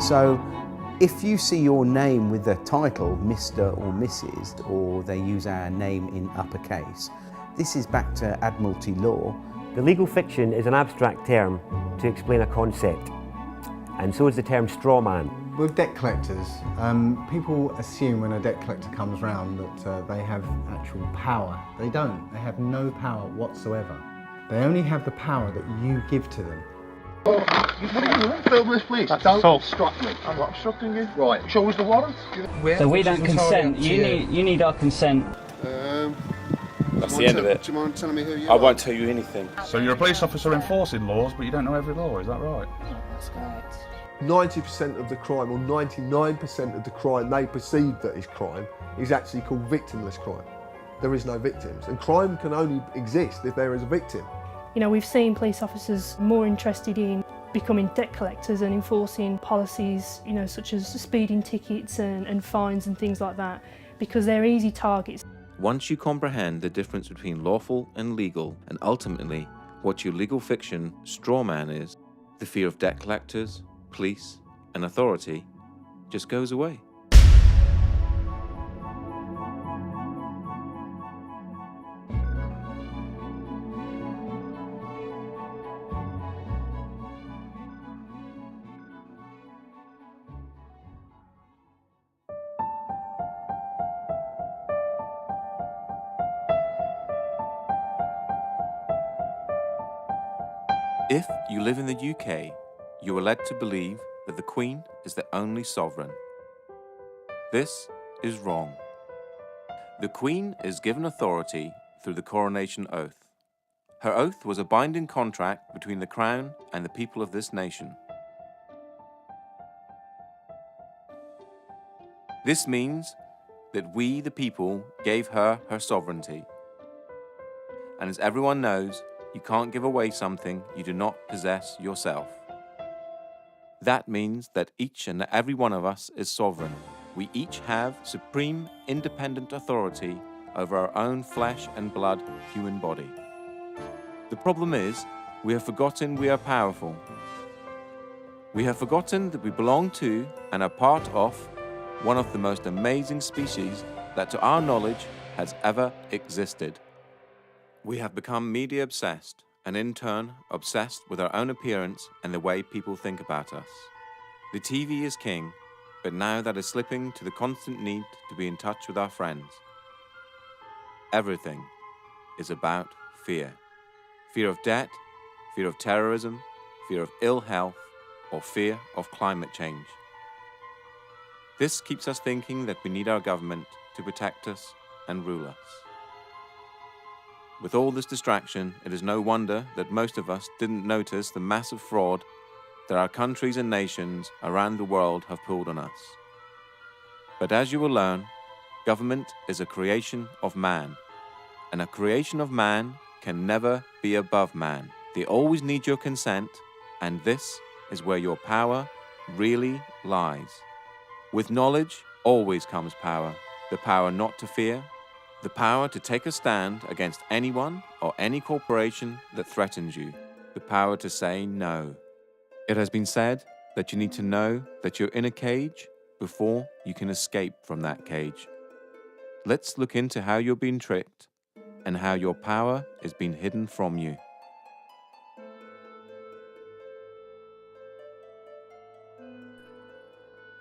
So if you see your name with the title Mr. or Mrs., or they use our name in uppercase, this is back to Admiralty law. The legal fiction is an abstract term to explain a concept, and so is the term strawman. With debt collectors, people assume when a debt collector comes round that they have actual power. They don't. They have no power whatsoever. They only have the power that you give to them. What are you doing? Film this, please. Don't obstruct me. I'm not obstructing you. Right. Show us the warrant. So we don't consent. You need our consent. That's the end of it. Do you mind telling me who you I are? won't tell you anything. So you're a police officer enforcing laws, but you don't know every law, is that right? That's correct. 90% of the crime, or 99% of the crime they perceive that is crime, is actually called victimless crime. There is no victims, and crime can only exist if there is a victim. You know, we've seen police officers more interested in becoming debt collectors and enforcing policies, you know, such as speeding tickets and fines and things like that, because they're easy targets. Once you comprehend the difference between lawful and legal, and ultimately what your legal fiction strawman is, the fear of debt collectors, police, and authority just goes away. If you live in the UK, you are led to believe that the Queen is the only sovereign. This is wrong. The Queen is given authority through the coronation oath. Her oath was a binding contract between the Crown and the people of this nation. This means that we, the people, gave her her sovereignty. And as everyone knows, you can't give away something you do not possess yourself. That means that each and every one of us is sovereign. We each have supreme, independent authority over our own flesh and blood human body. The problem is, we have forgotten we are powerful. We have forgotten that we belong to and are part of one of the most amazing species that to our knowledge has ever existed. We have become media obsessed, and in turn obsessed with our own appearance and the way people think about us. The TV is king, but now that is slipping to the constant need to be in touch with our friends. Everything is about fear. Fear of debt, fear of terrorism, fear of ill health, or fear of climate change. This keeps us thinking that we need our government to protect us and rule us. With all this distraction, it is no wonder that most of us didn't notice the massive fraud that our countries and nations around the world have pulled on us. But as you will learn, government is a creation of man, and a creation of man can never be above man. They always need your consent, and this is where your power really lies. With knowledge always comes power, the power not to fear, the power to take a stand against anyone or any corporation that threatens you, the power to say no. It has been said that you need to know that you're in a cage before you can escape from that cage. Let's look into how you're being tricked and how your power is being hidden from you.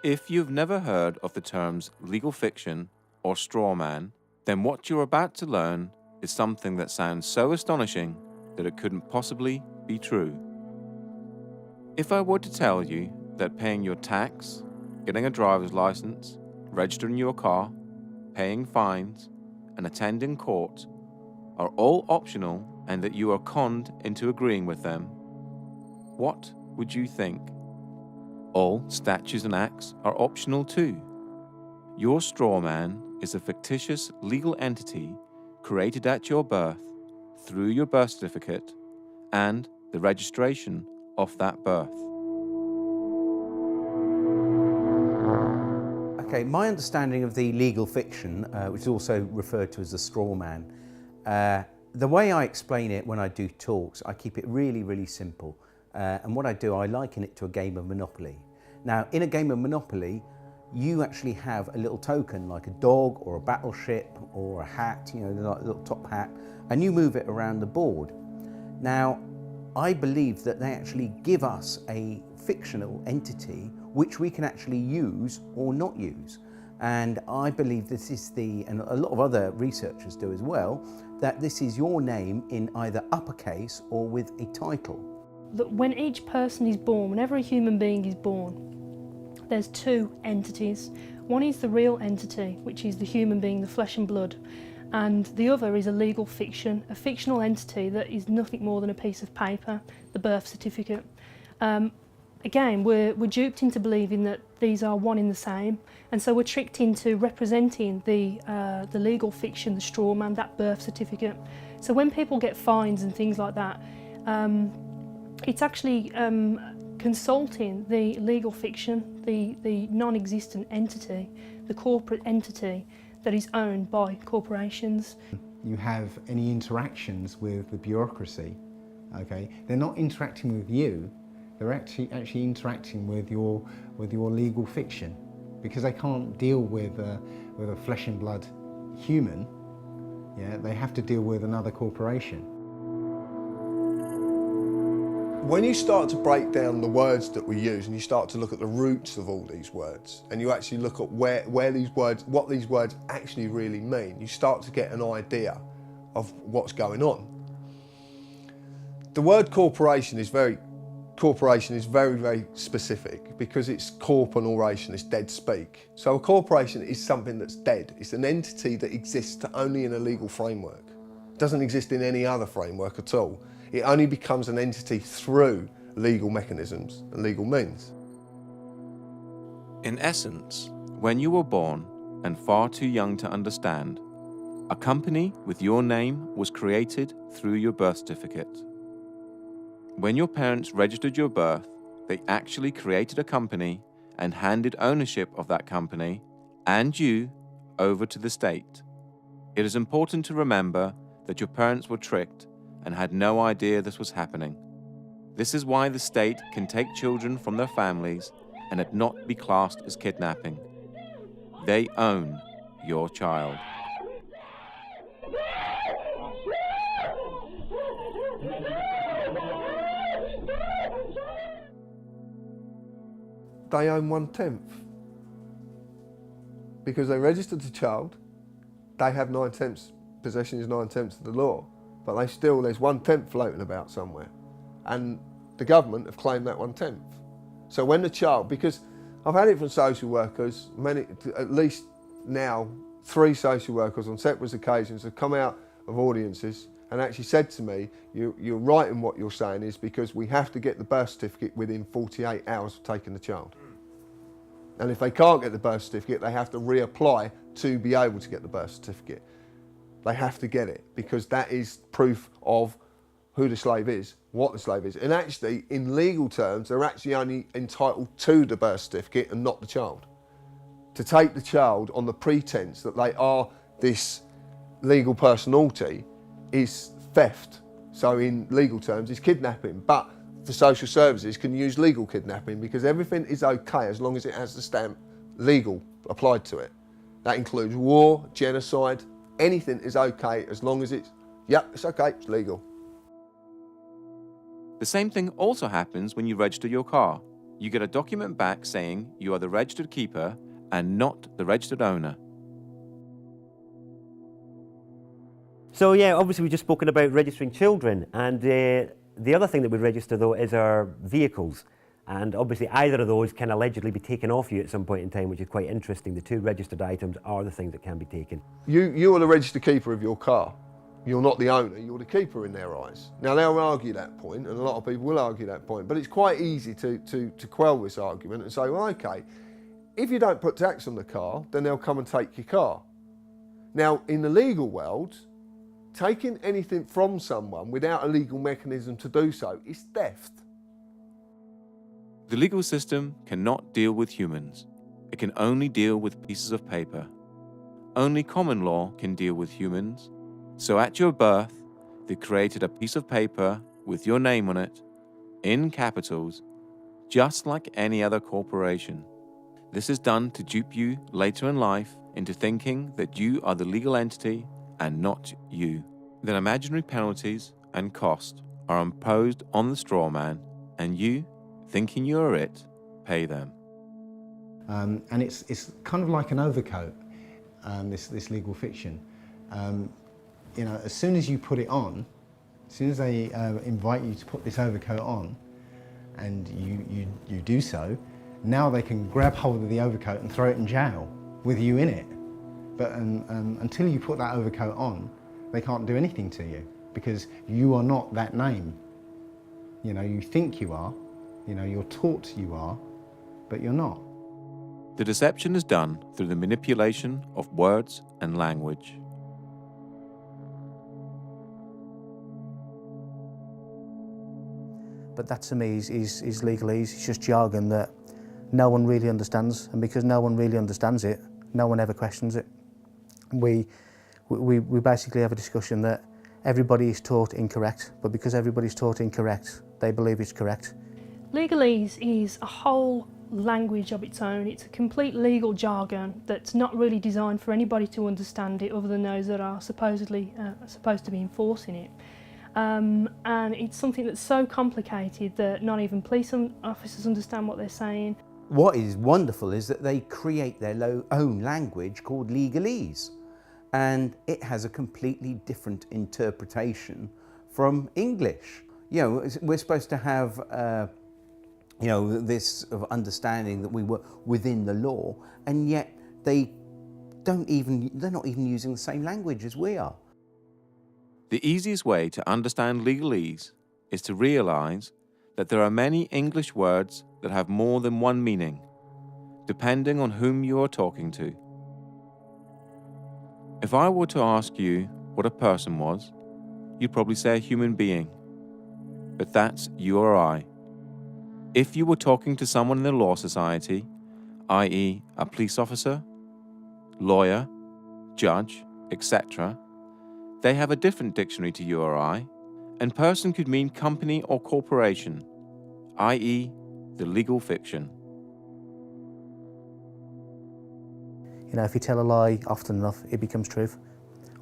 If you've never heard of the terms legal fiction or strawman, then what you're about to learn is something that sounds so astonishing that it couldn't possibly be true. If I were to tell you that paying your tax, getting a driver's license, registering your car, paying fines, and attending court are all optional and that you are conned into agreeing with them, what would you think? All statutes and acts are optional too. Your strawman is a fictitious legal entity created at your birth through your birth certificate and the registration of that birth. Okay, my understanding of the legal fiction, which is also referred to as the straw man, the way I explain it when I do talks, I keep it really, really simple. And what I do, I liken it to a game of Monopoly. Now, in a game of Monopoly, you actually have a little token like a dog or a battleship or a hat, you know, like a little top hat, and you move it around the board. Now, I believe that they actually give us a fictional entity which we can actually use or not use. And I believe this is and a lot of other researchers do as well, that this is your name in either uppercase or with a title. That when each person is born, whenever a human being is born, there's two entities. One is the real entity, which is the human being, the flesh and blood, and the other is a legal fiction, a fictional entity that is nothing more than a piece of paper, the birth certificate. Again, we're duped into believing that these are one in the same, and so we're tricked into representing the legal fiction, the strawman, that birth certificate. So when people get fines and things like that, it's actually consulting the legal fiction, the non-existent entity, the corporate entity that is owned by corporations. You have any interactions with the bureaucracy, okay? They're not interacting with you, they're actually interacting with your legal fiction, because they can't deal with a flesh and blood human. Yeah, they have to deal with another corporation. When you start to break down the words that we use and you start to look at the roots of all these words, and you actually look at what these words actually really mean, you start to get an idea of what's going on. The word corporation is very, very specific, because it's corp and oration, it's dead speak. So a corporation is something that's dead. It's an entity that exists only in a legal framework. It doesn't exist in any other framework at all. It only becomes an entity through legal mechanisms and legal means. In essence, when you were born and far too young to understand, a company with your name was created through your birth certificate. When your parents registered your birth, they actually created a company and handed ownership of that company and you over to the state. It is important to remember that your parents were tricked and had no idea this was happening. This is why the state can take children from their families and it not be classed as kidnapping. They own your child. They own 1/10. Because they registered the child, they have 9/10. Possession is 9/10 of the law. But there's 1/10 floating about somewhere. And the government have claimed that 1/10. So when the child, because I've had it from social workers, at least now, 3 social workers on separate occasions have come out of audiences and actually said to me, you're right in what you're saying, is because we have to get the birth certificate within 48 hours of taking the child. And if they can't get the birth certificate, they have to reapply to be able to get the birth certificate. They have to get it, because that is proof of who the slave is, what the slave is. And actually, in legal terms, they're actually only entitled to the birth certificate and not the child. To take the child on the pretense that they are this legal personality is theft. So in legal terms, it's kidnapping. But for social services, can use legal kidnapping, because everything is okay as long as it has the stamp legal applied to it. That includes war, genocide. Anything is okay as long as it's okay, it's legal. The same thing also happens when you register your car. You get a document back saying you are the registered keeper and not the registered owner. So yeah, obviously we've just spoken about registering children, and the other thing that we register though is our vehicles. And obviously either of those can allegedly be taken off you at some point in time, which is quite interesting. The 2 registered items are the things that can be taken. You are the registered keeper of your car. You're not the owner, you're the keeper in their eyes. Now they'll argue that point, and a lot of people will argue that point, but it's quite easy to quell this argument and say, well, okay, if you don't put tax on the car, then they'll come and take your car. Now, in the legal world, taking anything from someone without a legal mechanism to do so is theft. The legal system cannot deal with humans. It can only deal with pieces of paper. Only common law can deal with humans. So at your birth, they created a piece of paper with your name on it, in capitals, just like any other corporation. This is done to dupe you later in life into thinking that you are the legal entity and not you. Then imaginary penalties and cost are imposed on the straw man, and you, thinking you are it, pay them. And it's kind of like an overcoat, this legal fiction. You know, as soon as you put it on, as soon as they invite you to put this overcoat on, and you do so, now they can grab hold of the overcoat and throw it in jail with you in it. But until you put that overcoat on, they can't do anything to you because you are not that name. You know, you think you are, you know, you're taught you are, but you're not. The deception is done through the manipulation of words and language. But that to me is legalese. It's just jargon that no one really understands, and because no one really understands it, no one ever questions it. We basically have a discussion that everybody is taught incorrect, but because everybody's taught incorrect, they believe it's correct. Legalese is a whole language of its own. It's a complete legal jargon that's not really designed for anybody to understand it other than those that are supposedly supposed to be enforcing it. And it's something that's so complicated that not even police officers understand what they're saying. What is wonderful is that they create their own language called legalese, and it has a completely different interpretation from English. You know, we're supposed to have you know, this sort of understanding that we were within the law, and yet they're not even using the same language as we are. The easiest way to understand legalese is to realize that there are many English words that have more than one meaning, depending on whom you are talking to. If I were to ask you what a person was, you'd probably say a human being, but that's you or I. If you were talking to someone in the law society, i.e. a police officer, lawyer, judge, etc., they have a different dictionary to you or I, and person could mean company or corporation, i.e. the legal fiction. You know, if you tell a lie often enough, it becomes truth,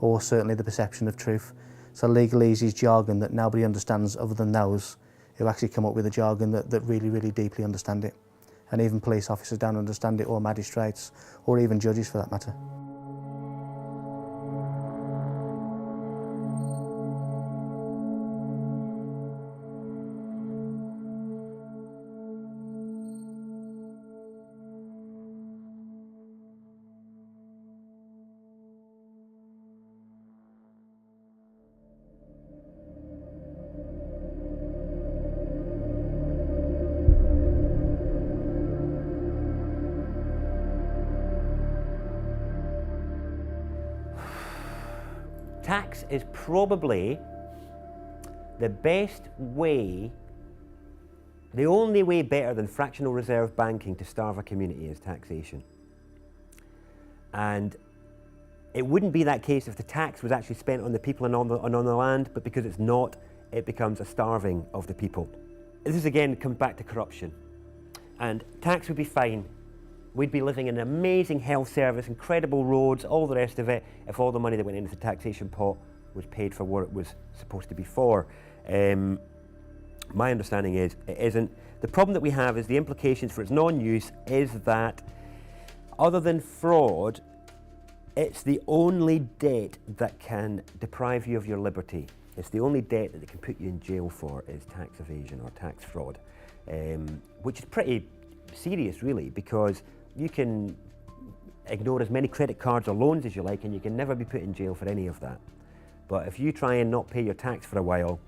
or certainly the perception of truth. So legalese is jargon that nobody understands other than those who actually come up with a jargon that really, really deeply understand it. And even police officers don't understand it, or magistrates, or even judges for that matter. Tax is probably the best way, the only way better than fractional reserve banking to starve a community is taxation. And it wouldn't be that case if the tax was actually spent on the people and on the land, but because it's not, it becomes a starving of the people. This again comes back to corruption. And tax would be fine. We'd be living in an amazing health service, incredible roads, all the rest of it, if all the money that went into the taxation pot was paid for what it was supposed to be for. My understanding is it isn't. The problem that we have is the implications for its non-use is that, other than fraud, it's the only debt that can deprive you of your liberty. It's the only debt that they can put you in jail for is tax evasion or tax fraud, which is pretty serious really, because you can ignore as many credit cards or loans as you like and you can never be put in jail for any of that. But if you try and not pay your tax for a while,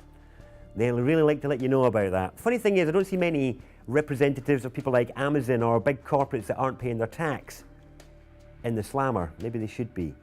they'll really like to let you know about that. Funny thing is, I don't see many representatives of people like Amazon or big corporates that aren't paying their tax in the slammer. Maybe they should be.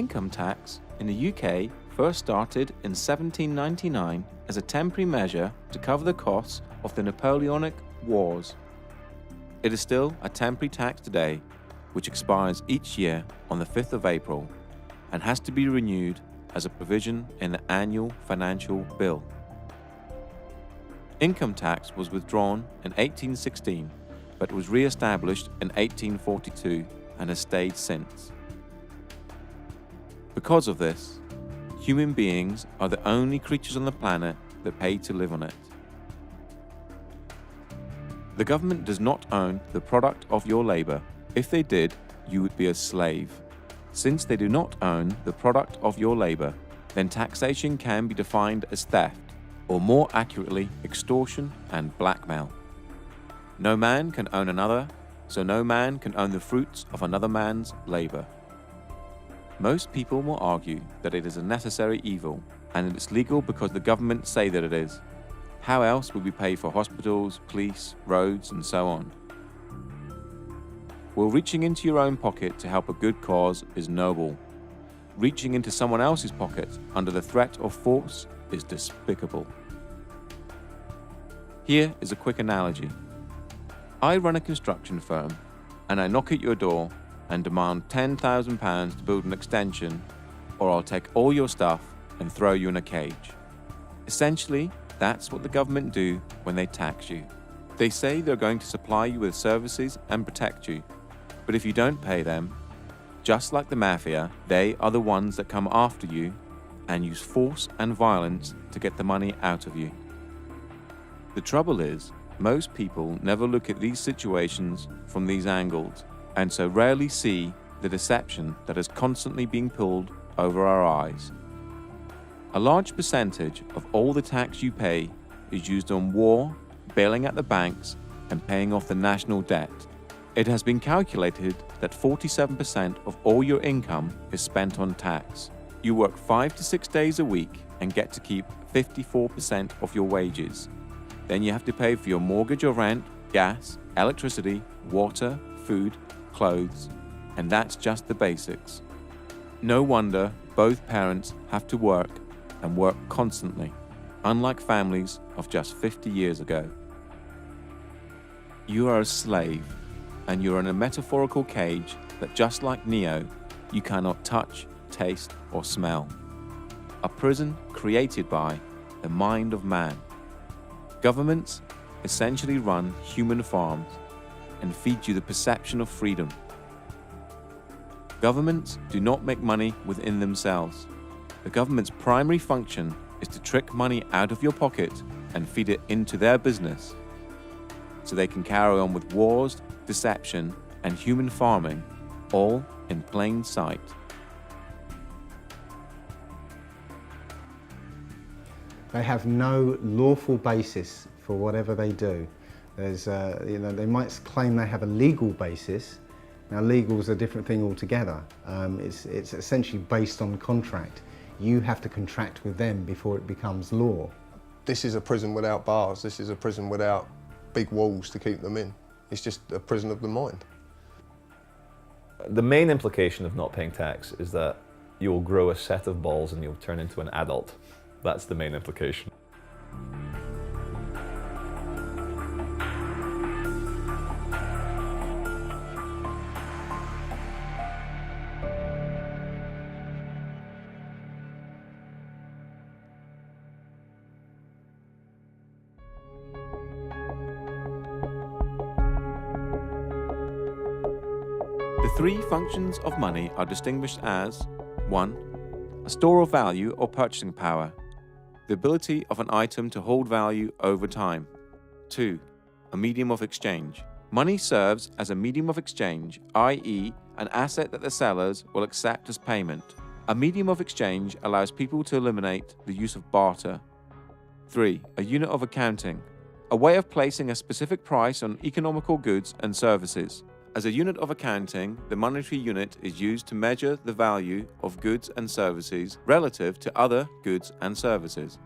Income tax in the UK first started in 1799 as a temporary measure to cover the costs of the Napoleonic Wars. It is still a temporary tax today, which expires each year on the 5th of April and has to be renewed as a provision in the annual financial bill. Income tax was withdrawn in 1816, but was re-established in 1842 and has stayed since. Because of this, human beings are the only creatures on the planet that pay to live on it. The government does not own the product of your labor. If they did, you would be a slave. Since they do not own the product of your labor, then taxation can be defined as theft, or more accurately, extortion and blackmail. No man can own another, so no man can own the fruits of another man's labor. Most people will argue that it is a necessary evil, and that it's legal because the government say that it is. How else would we pay for hospitals, police, roads, and so on? Well, reaching into your own pocket to help a good cause is noble. Reaching into someone else's pocket under the threat of force is despicable. Here is a quick analogy. I run a construction firm, and I knock at your door and demand £10,000 to build an extension, or I'll take all your stuff and throw you in a cage. Essentially, that's what the government do when they tax you. They say they're going to supply you with services and protect you, but if you don't pay them, just like the mafia, they are the ones that come after you and use force and violence to get the money out of you. The trouble is, most people never look at these situations from these angles, and so rarely see the deception that is constantly being pulled over our eyes. A large percentage of all the tax you pay is used on war, bailing out the banks, and paying off the national debt. It has been calculated that 47% of all your income is spent on tax. You work 5 to 6 days a week and get to keep 54% of your wages. Then you have to pay for your mortgage or rent, gas, electricity, water, food, clothes, and that's just the basics. No wonder both parents have to work and work constantly, unlike families of just 50 years ago. You are a slave, and you're in a metaphorical cage that, just like Neo, you cannot touch, taste, or smell. A prison created by the mind of man. Governments essentially run human farms and feed you the perception of freedom. Governments do not make money within themselves. The government's primary function is to trick money out of your pocket and feed it into their business, so they can carry on with wars, deception, and human farming, all in plain sight. They have no lawful basis for whatever they do. There's, they might claim they have a legal basis. Now, legal is a different thing altogether. It's essentially based on contract. You have to contract with them before it becomes law. This is a prison without bars. This is a prison without big walls to keep them in. It's just a prison of the mind. The main implication of not paying tax is that you will grow a set of balls and you'll turn into an adult. That's the main implication. The three functions of money are distinguished as 1. A store of value or purchasing power, the ability of an item to hold value over time. 2. A medium of exchange. Money serves as a medium of exchange, i.e., an asset that the sellers will accept as payment. A medium of exchange allows people to eliminate the use of barter. 3. A unit of accounting, a way of placing a specific price on economical goods and services. As a unit of accounting, the monetary unit is used to measure the value of goods and services relative to other goods and services.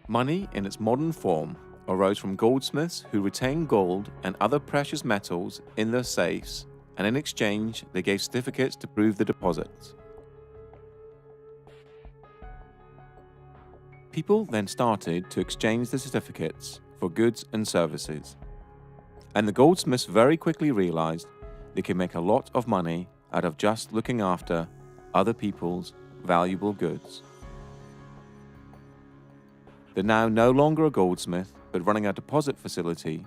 Money in its modern form arose from goldsmiths who retained gold and other precious metals in their safes and in exchange they gave certificates to prove the deposits. People then started to exchange the certificates for goods and services, and the goldsmiths very quickly realized they could make a lot of money out of just looking after other people's valuable goods. They're now no longer a goldsmith, but running a deposit facility,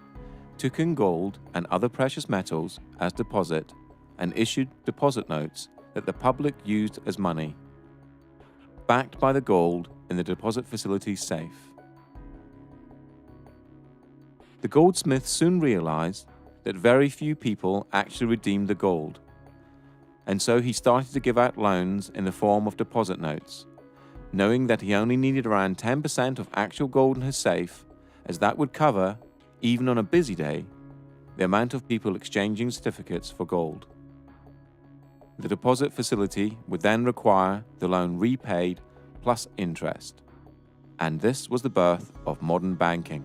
took in gold and other precious metals as deposit and issued deposit notes that the public used as money, backed by the gold in the deposit facility's safe. The goldsmith soon realized that very few people actually redeemed the gold, and so he started to give out loans in the form of deposit notes, knowing that he only needed around 10% of actual gold in his safe, as that would cover, even on a busy day, the amount of people exchanging certificates for gold. The deposit facility would then require the loan repaid plus interest, and this was the birth of modern banking.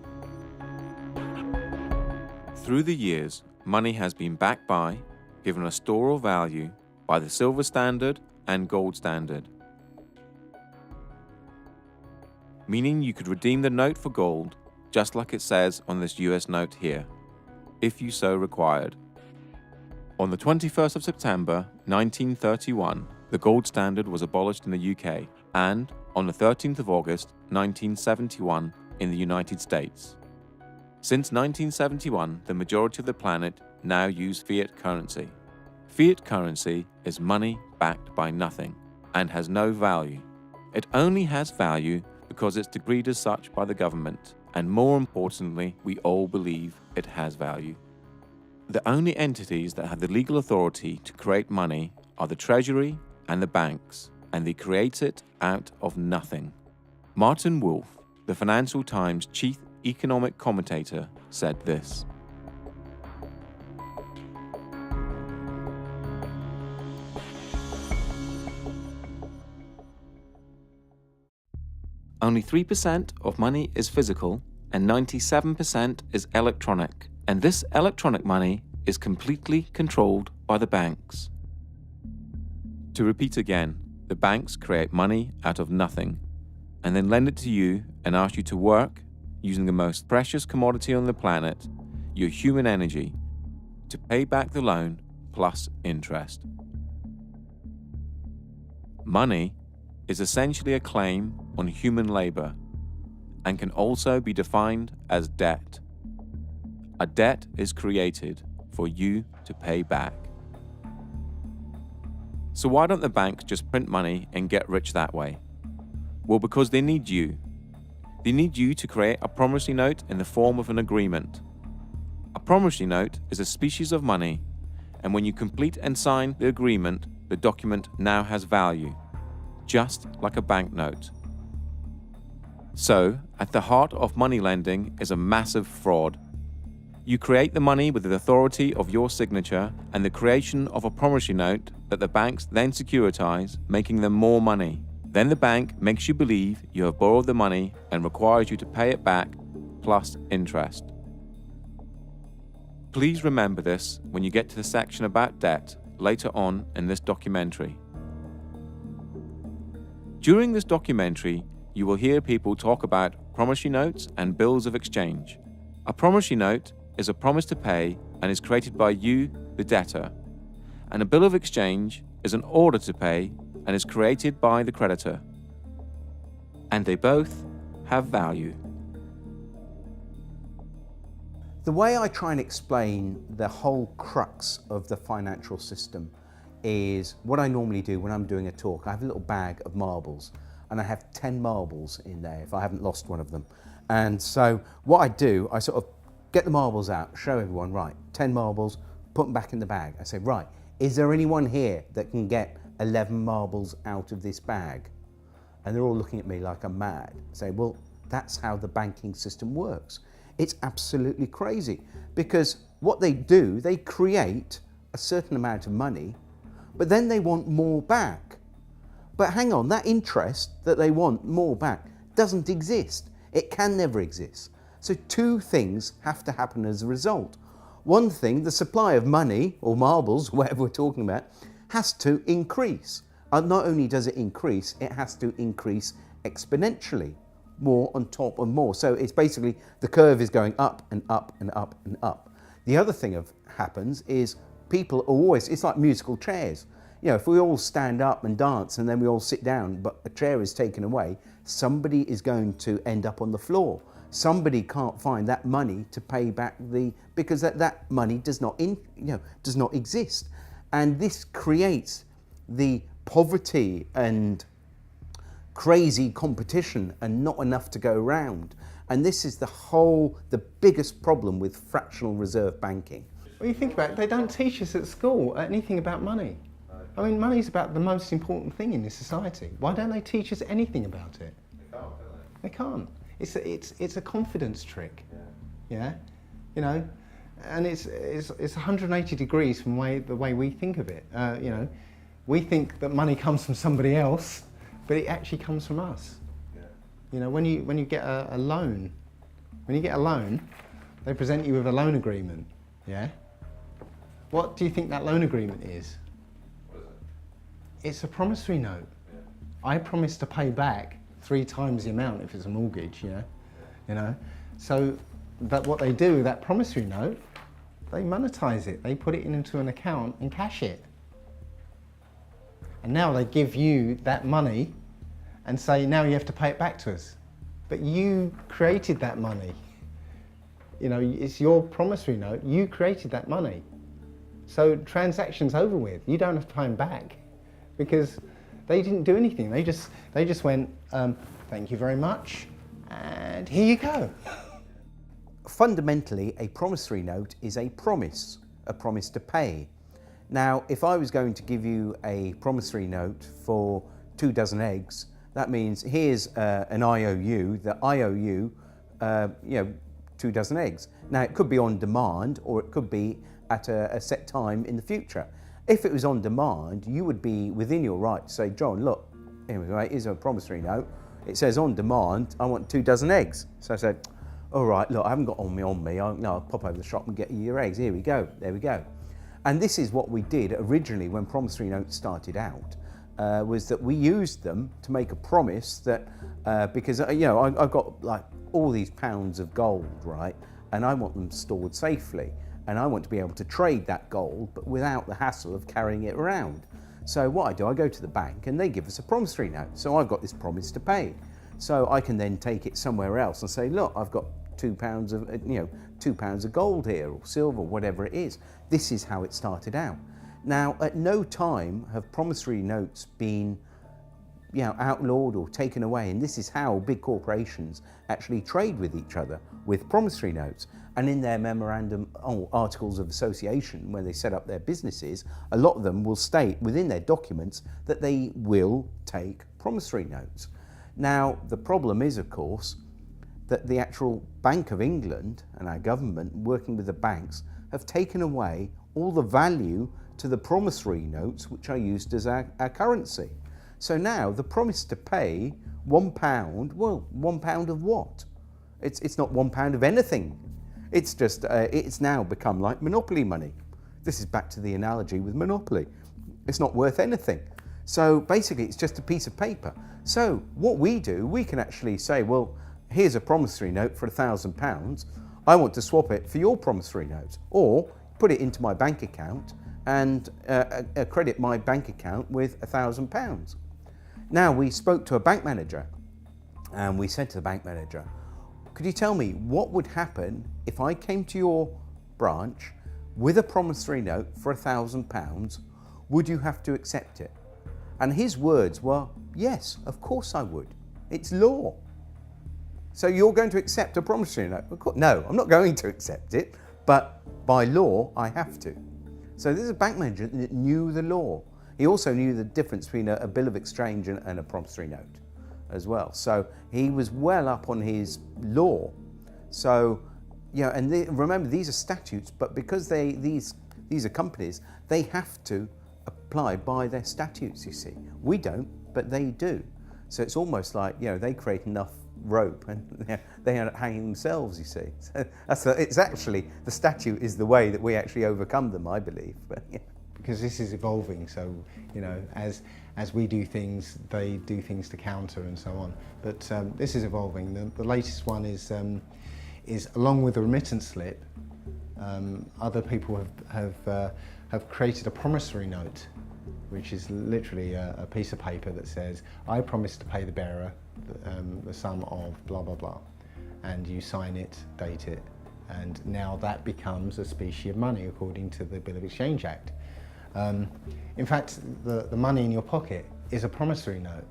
Through the years, money has been backed by, given a store of value, by the silver standard and gold standard, meaning you could redeem the note for gold, just like it says on this US note here, if you so required. On the 21st of September 1931, the gold standard was abolished in the UK, and on the 13th of August 1971 in the United States. Since 1971, the majority of the planet now use fiat currency. Fiat currency is money backed by nothing and has no value. It only has value because it's decreed as such by the government, and more importantly, we all believe it has value. The only entities that have the legal authority to create money are the Treasury and the banks, and they create it out of nothing. Martin Wolf, the Financial Times chief economic commentator, said this: only 3% of money is physical and 97% is electronic, and this electronic money is completely controlled by the banks. To repeat again, the banks create money out of nothing and then lend it to you and ask you to work using the most precious commodity on the planet, your human energy, to pay back the loan plus interest. Money is essentially a claim on human labor and can also be defined as debt. A debt is created for you to pay back. So why don't the banks just print money and get rich that way? Well, because they need you. They need you to create a promissory note in the form of an agreement. A promissory note is a species of money, and when you complete and sign the agreement, the document now has value, just like a banknote. So, at the heart of money lending is a massive fraud. You create the money with the authority of your signature and the creation of a promissory note that the banks then securitize, making them more money. Then the bank makes you believe you have borrowed the money and requires you to pay it back plus interest. Please remember this when you get to the section about debt later on in this documentary. During this documentary, you will hear people talk about promissory notes and bills of exchange. A promissory note is a promise to pay and is created by you, the debtor, and a bill of exchange is an order to pay and is created by the creditor. And they both have value. The way I try and explain the whole crux of the financial system is what I normally do when I'm doing a talk. I have a little bag of marbles and I have 10 marbles in there if I haven't lost one of them. And so what I do, I sort of get the marbles out, show everyone, right, 10 marbles, put them back in the bag. I say, right, is there anyone here that can get 11 marbles out of this bag? And they're all looking at me like I'm mad. I say, well, that's how the banking system works. It's absolutely crazy because what they do, they create a certain amount of money, but then they want more back. But hang on, that interest that they want more back doesn't exist. It can never exist. So two things have to happen as a result. one thing, the supply of money, or marbles, whatever we're talking about, has to increase. Not only does it increase, it has to increase exponentially, more on top of more. So it's basically, the curve is going up and up and up and up. The other thing that happens is people are always, it's like musical chairs. You know, if we all stand up and dance and then we all sit down, but a chair is taken away, somebody is going to end up on the floor. Somebody can't find that money to pay back because that money does not exist. And this creates the poverty and crazy competition and not enough to go around. And this is the biggest problem with fractional reserve banking. Well, you think about it, they don't teach us at school anything about money. I mean, money's about the most important thing in this society. Why don't they teach us anything about it? They can't. It's a confidence trick. Yeah. You know, and it's 180 degrees from the way we think of it. You know, we think that money comes from somebody else, but it actually comes from us. You know, when you get a loan, they present you with a loan agreement. Yeah. What do you think that loan agreement is? What is it? It's a promissory note. Yeah. I promise to pay back 3 times the amount if it's a mortgage. You know. So what they do, that promissory note, they monetize it. They put it into an account and cash it. And now they give you that money and say, now you have to pay it back to us. But you created that money. You know, it's your promissory note, you created that money. So transaction's over with. You don't have to pay them back because they didn't do anything. They just went, thank you very much, and here you go. Fundamentally, a promissory note is a promise to pay. Now, if I was going to give you a promissory note for 2 dozen eggs, that means here's an IOU, the IOU, 2 dozen eggs. Now, it could be on demand or it could be at a set time in the future. If it was on demand, you would be within your right to say, John, look, here's a promissory note. It says on demand, I want 2 dozen eggs. So I said, all right, look, I haven't got on me. I'll pop over the shop and get you your eggs. Here we go, there we go. And this is what we did originally when promissory notes started out. Was that we used them to make a promise that, because I've got like all these pounds of gold, right, and I want them stored safely, and I want to be able to trade that gold, but without the hassle of carrying it around. So what I do, I go to the bank and they give us a promissory note. So I've got this promise to pay. So I can then take it somewhere else and say, look, I've got 2 pounds of, 2 pounds of gold here, or silver, whatever it is. This is how it started out. Now, at no time have promissory notes been outlawed or taken away, and this is how big corporations actually trade with each other, with promissory notes. And in their memorandum articles of association, when they set up their businesses, a lot of them will state within their documents that they will take promissory notes. Now, the problem is, of course, that the actual Bank of England and our government, working with the banks, have taken away all the value to the promissory notes which are used as our currency. So now the promise to pay £1, well, £1 of what? It's not £1 of anything. It's just, it's now become like monopoly money. This is back to the analogy with Monopoly. It's not worth anything. So basically it's just a piece of paper. So what we do, we can actually say, well, here's a promissory note for £1,000. I want to swap it for your promissory note, or put it into my bank account and credit my bank account with £1,000. Now, we spoke to a bank manager and we said to the bank manager, could you tell me what would happen if I came to your branch with a promissory note for £1,000? Would you have to accept it? And his words were, yes, of course I would. It's law. So you're going to accept a promissory note? No, I'm not going to accept it, but by law, I have to. So this is a bank manager that knew the law. He also knew the difference between a bill of exchange and a promissory note as well. So he was well up on his law. So, and remember, these are statutes, but because these are companies, they have to apply by their statutes, you see. We don't, but they do. So it's almost like, you know, they create enough rope and they end up hanging themselves, you see. So it's actually, the statute is the way that we actually overcome them, I believe. But, yeah. Because this is evolving, so, you know, as we do things, they do things to counter and so on. But this is evolving. The latest one is along with the remittance slip, other people have created a promissory note, which is literally a piece of paper that says, I promise to pay the bearer the sum of blah, blah, blah. And you sign it, date it, and now that becomes a specie of money according to the Bill of Exchange Act. In fact, the money in your pocket is a promissory note.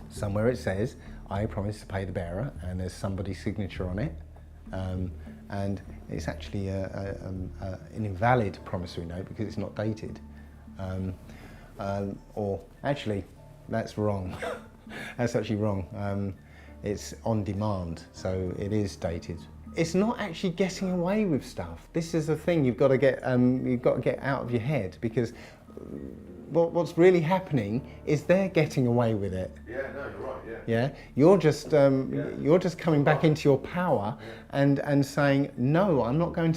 Somewhere it says, I promise to pay the bearer, and there's somebody's signature on it. And it's actually an invalid promissory note because it's not dated. Or actually, that's wrong. That's actually wrong. It's on demand, so it is dated. It's not actually getting away with stuff. This is the thing you've got to get out of your head, because what's really happening is they're getting away with it. Yeah, no, you're right. Yeah, you're just coming back into your power and saying, no, I'm not going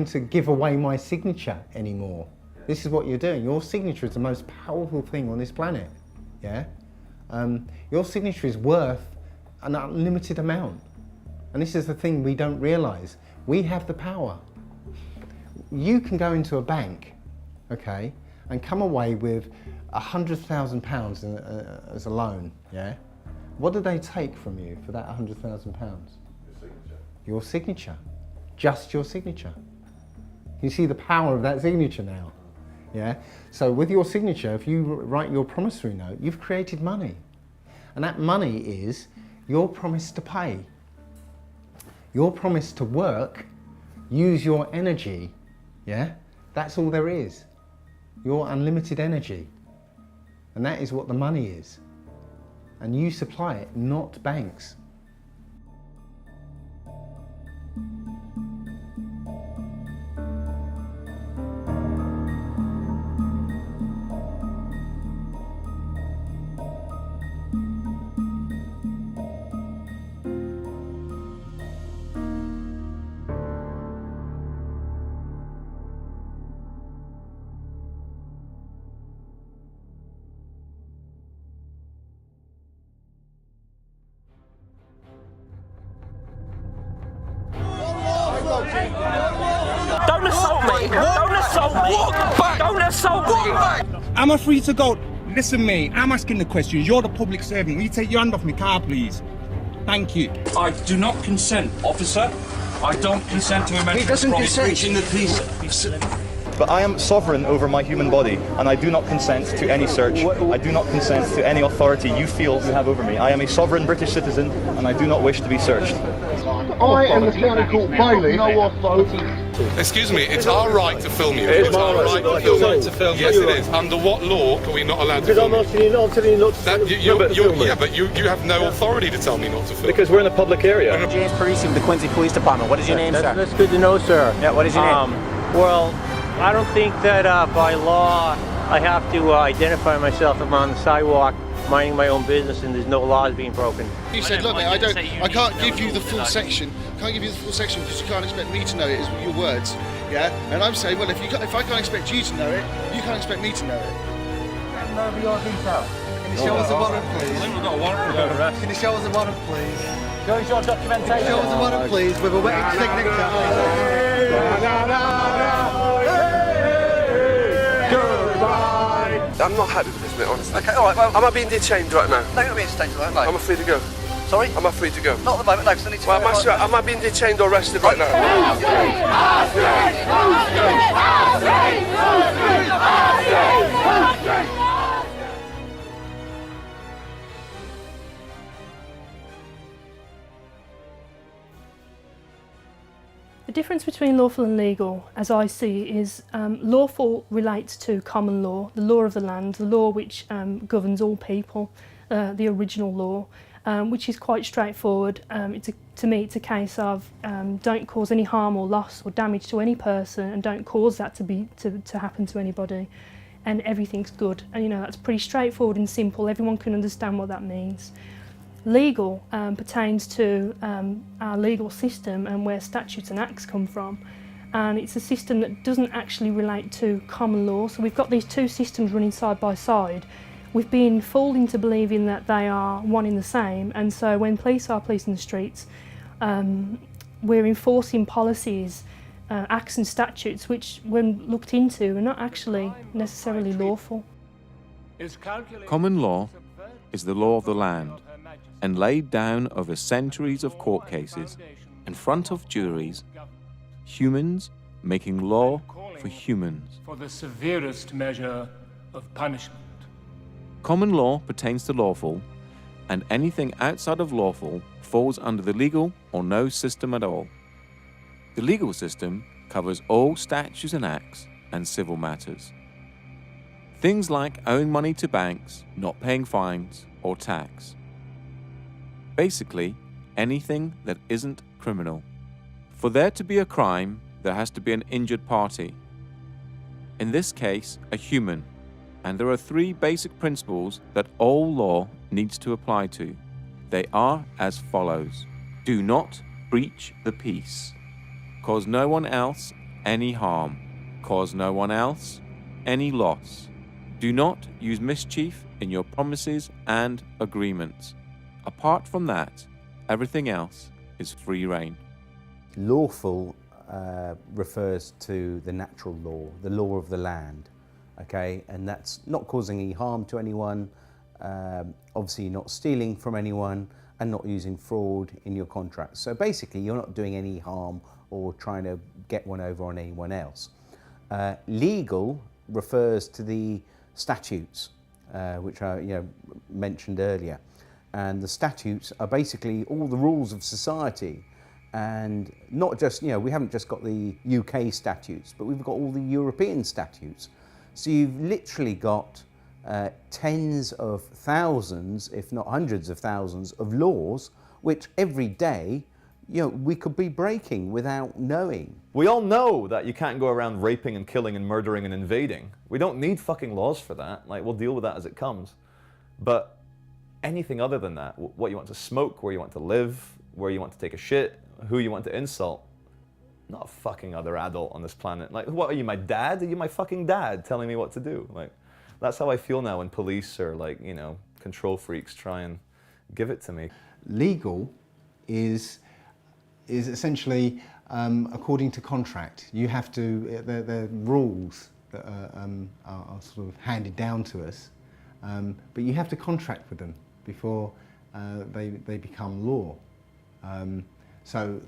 to give away my signature anymore. This is what you're doing. Your signature is the most powerful thing on this planet. Yeah, your signature is worth an unlimited amount, and this is the thing we don't realise. We have the power. You can go into a bank, okay, and come away with £100,000 as a loan, yeah? What do they take from you for that £100,000? Your signature. Your signature. Just your signature. You see the power of that signature now, yeah? So with your signature, if you write your promissory note, you've created money. And that money is your promise to pay. Your promise to work, use your energy, yeah? That's all there is. Your unlimited energy. And that is what the money is. And you supply it, not banks. Don't assault me! Don't assault me! Walk back! Don't assault me! Walk back! Am I free to go? Listen, mate, I'm asking the questions. You're the public servant. Will you take your hand off my car, please? Thank you. I do not consent, officer. I don't consent to a mental promise breaching the peace. But I am sovereign over my human body, and I do not consent to any search. I do not consent to any authority you feel you have over me. I am a sovereign British citizen, and I do not wish to be searched. I am the county court bailiff. No authority. Excuse me, it's our right to film you. It's our right to film you. Yes, it is. Under what law are we not allowed to film you? I'm telling you not to film. Yeah, but you have no authority to tell me not to film. Because we're in a public area. James Parisi with the Quincy Police Department. What is your name, sir? That's good to know, sir. Yeah, what is your name? Well, I don't think that by law I have to identify myself if I'm on the sidewalk minding my own business and there's no laws being broken. You said, look, mate, I can't give you the full section. Can't give you the full section because you can't expect me to know it. Is your words, yeah? And I'm saying, well, if I can't expect you to know it, you can't expect me to know it. Can you show us a warrant, please? I think we've got a warrant for arrest. Can you show us a warrant, please? Show us your documentation. Show us a warrant, please, with a wet signature. I'm not happy with this, mate, honestly. Okay, alright, well... Am I being detained right now? No, you're not being detained right now. Am I free to go? Sorry? Am I free to go? Not at the moment, no, because I need to... Well, am I being detained or arrested right now? The difference between lawful and legal, as I see, is lawful relates to common law, the law of the land, the law which governs all people, the original law, which is quite straightforward. To me, it's a case of don't cause any harm or loss or damage to any person, and don't cause that to happen to anybody. and everything's good. And you know, that's pretty straightforward and simple. Everyone can understand what that means. Legal pertains to our legal system and where statutes and acts come from. And it's a system that doesn't actually relate to common law. So we've got these two systems running side by side. We've been fooled into believing that they are one in the same, and so when police are policing the streets, we're enforcing policies, acts and statutes which, when looked into, are not actually necessarily lawful. Common law is the law of the land, and laid down over centuries of court cases in front of juries, humans making law for humans. For the severest measure of punishment. Common law pertains to lawful, and anything outside of lawful falls under the legal or no system at all. The legal system covers all statutes and acts and civil matters. Things like owing money to banks, not paying fines or tax. Basically, anything that isn't criminal. For there to be a crime, there has to be an injured party. In this case, a human. And there are three basic principles that all law needs to apply to. They are as follows. Do not breach the peace. Cause no one else any harm. Cause no one else any loss. Do not use mischief in your promises and agreements. Apart from that, everything else is free rein. Lawful refers to the natural law, the law of the land. Okay, and that's not causing any harm to anyone, obviously not stealing from anyone, and not using fraud in your contracts. So basically, you're not doing any harm or trying to get one over on anyone else. Legal refers to the statutes, which I mentioned earlier, and the statutes are basically all the rules of society. And not just, we haven't just got the UK statutes, but we've got all the European statutes. So you've literally got tens of thousands, if not hundreds of thousands of laws, which every day, we could be breaking without knowing. We all know that you can't go around raping and killing and murdering and invading. We don't need fucking laws for that. Like, we'll deal with that as it comes. But anything other than that, what you want to smoke, where you want to live, where you want to take a shit, who you want to insult, not a fucking other adult on this planet. Like, what are you, my dad? Are you my fucking dad telling me what to do? Like, that's how I feel now when police or control freaks try and give it to me. Legal is essentially according to contract. You have to, the rules that are sort of handed down to us, but you have to contract with them before they become law. And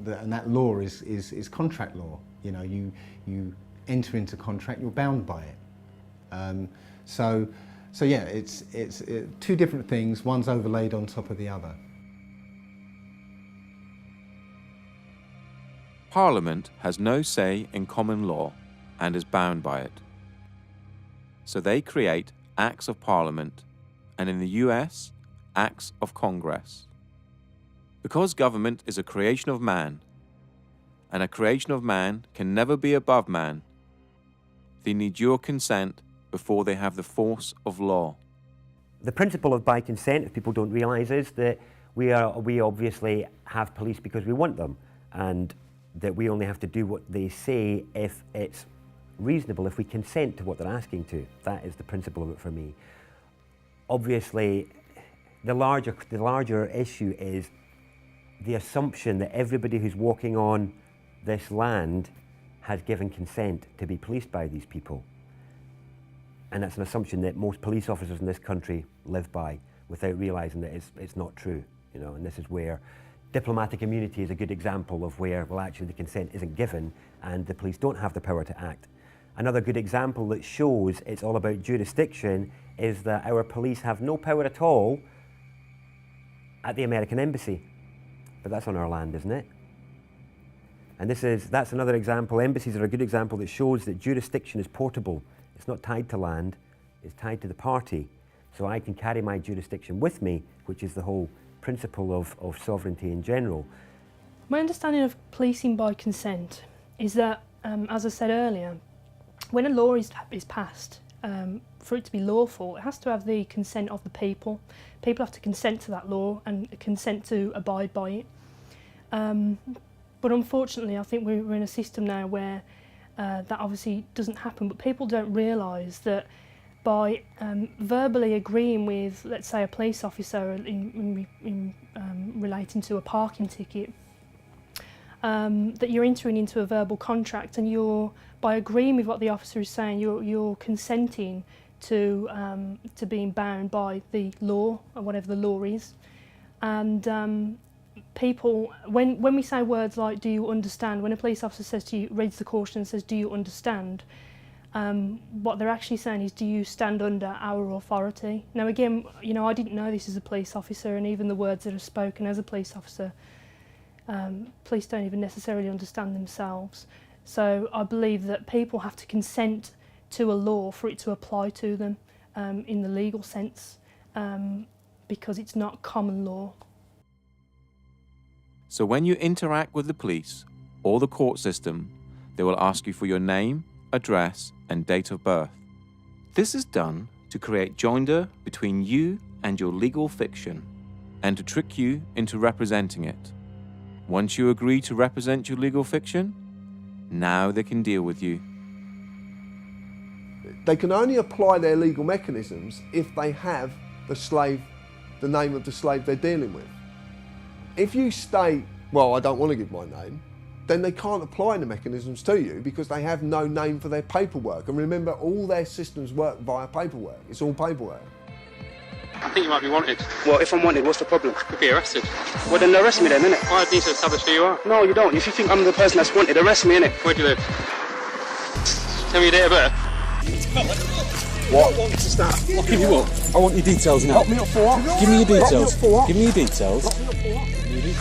that law is contract law. You enter into contract, you're bound by it. So yeah, it's two different things. One's overlaid on top of the other. Parliament has no say in common law and is bound by it. So they create Acts of Parliament, and in the US, Acts of Congress. Because government is a creation of man, and a creation of man can never be above man, they need your consent before they have the force of law. The principle of by consent, if people don't realise, is that we obviously have police because we want them, and that we only have to do what they say if it's reasonable, if we consent to what they're asking to. That is the principle of it for me. Obviously, the larger issue is the assumption that everybody who's walking on this land has given consent to be policed by these people. And that's an assumption that most police officers in this country live by without realising that it's not true, and this is where diplomatic immunity is a good example of where, well, actually the consent isn't given and the police don't have the power to act. Another good example that shows it's all about jurisdiction is that our police have no power at all at the American embassy. But that's on our land, isn't it? And that's another example. Embassies are a good example that shows that jurisdiction is portable. It's not tied to land, it's tied to the party. So I can carry my jurisdiction with me, which is the whole principle of sovereignty in general. My understanding of policing by consent is that, as I said earlier, when a law is passed for it to be lawful, it has to have the consent of the people. People have to consent to that law and consent to abide by it. But unfortunately, I think we're in a system now where that obviously doesn't happen, but people don't realise that by verbally agreeing with, let's say, a police officer in relating to a parking ticket, that you're entering into a verbal contract, and by agreeing with what the officer is saying, you're consenting to being bound by the law, or whatever the law is. And people, when we say words like "do you understand," when a police officer says to you, reads the caution and says "do you understand," what they're actually saying is, do you stand under our authority? Now again, you know, I didn't know this as a police officer, and even the words that are spoken as a police officer, police don't even necessarily understand themselves. So I believe that people have to consent to a law for it to apply to them in the legal sense, because it's not common law. So when you interact with the police or the court system, they will ask you for your name, address, and date of birth. This is done to create joinder between you and your legal fiction, and to trick you into representing it. Once you agree to represent your legal fiction, now they can deal with you. They can only apply their legal mechanisms if they have the name of the slave they're dealing with. If you state, well, I don't want to give my name, then they can't apply the mechanisms to you because they have no name for their paperwork. And remember, all their systems work via paperwork. It's all paperwork. I think you might be wanted. Well, if I'm wanted, what's the problem? Could be arrested. Well, then arrest me then, innit? I need to establish who you are. No, you don't. If you think I'm the person that's wanted, arrest me, innit? Where do you live? Tell me your date of birth. What? I want to start. I'll give you up. I want your details now. Lock me up for what? Give me your details. Lock me up for what? Give me your details. Lock me up for what?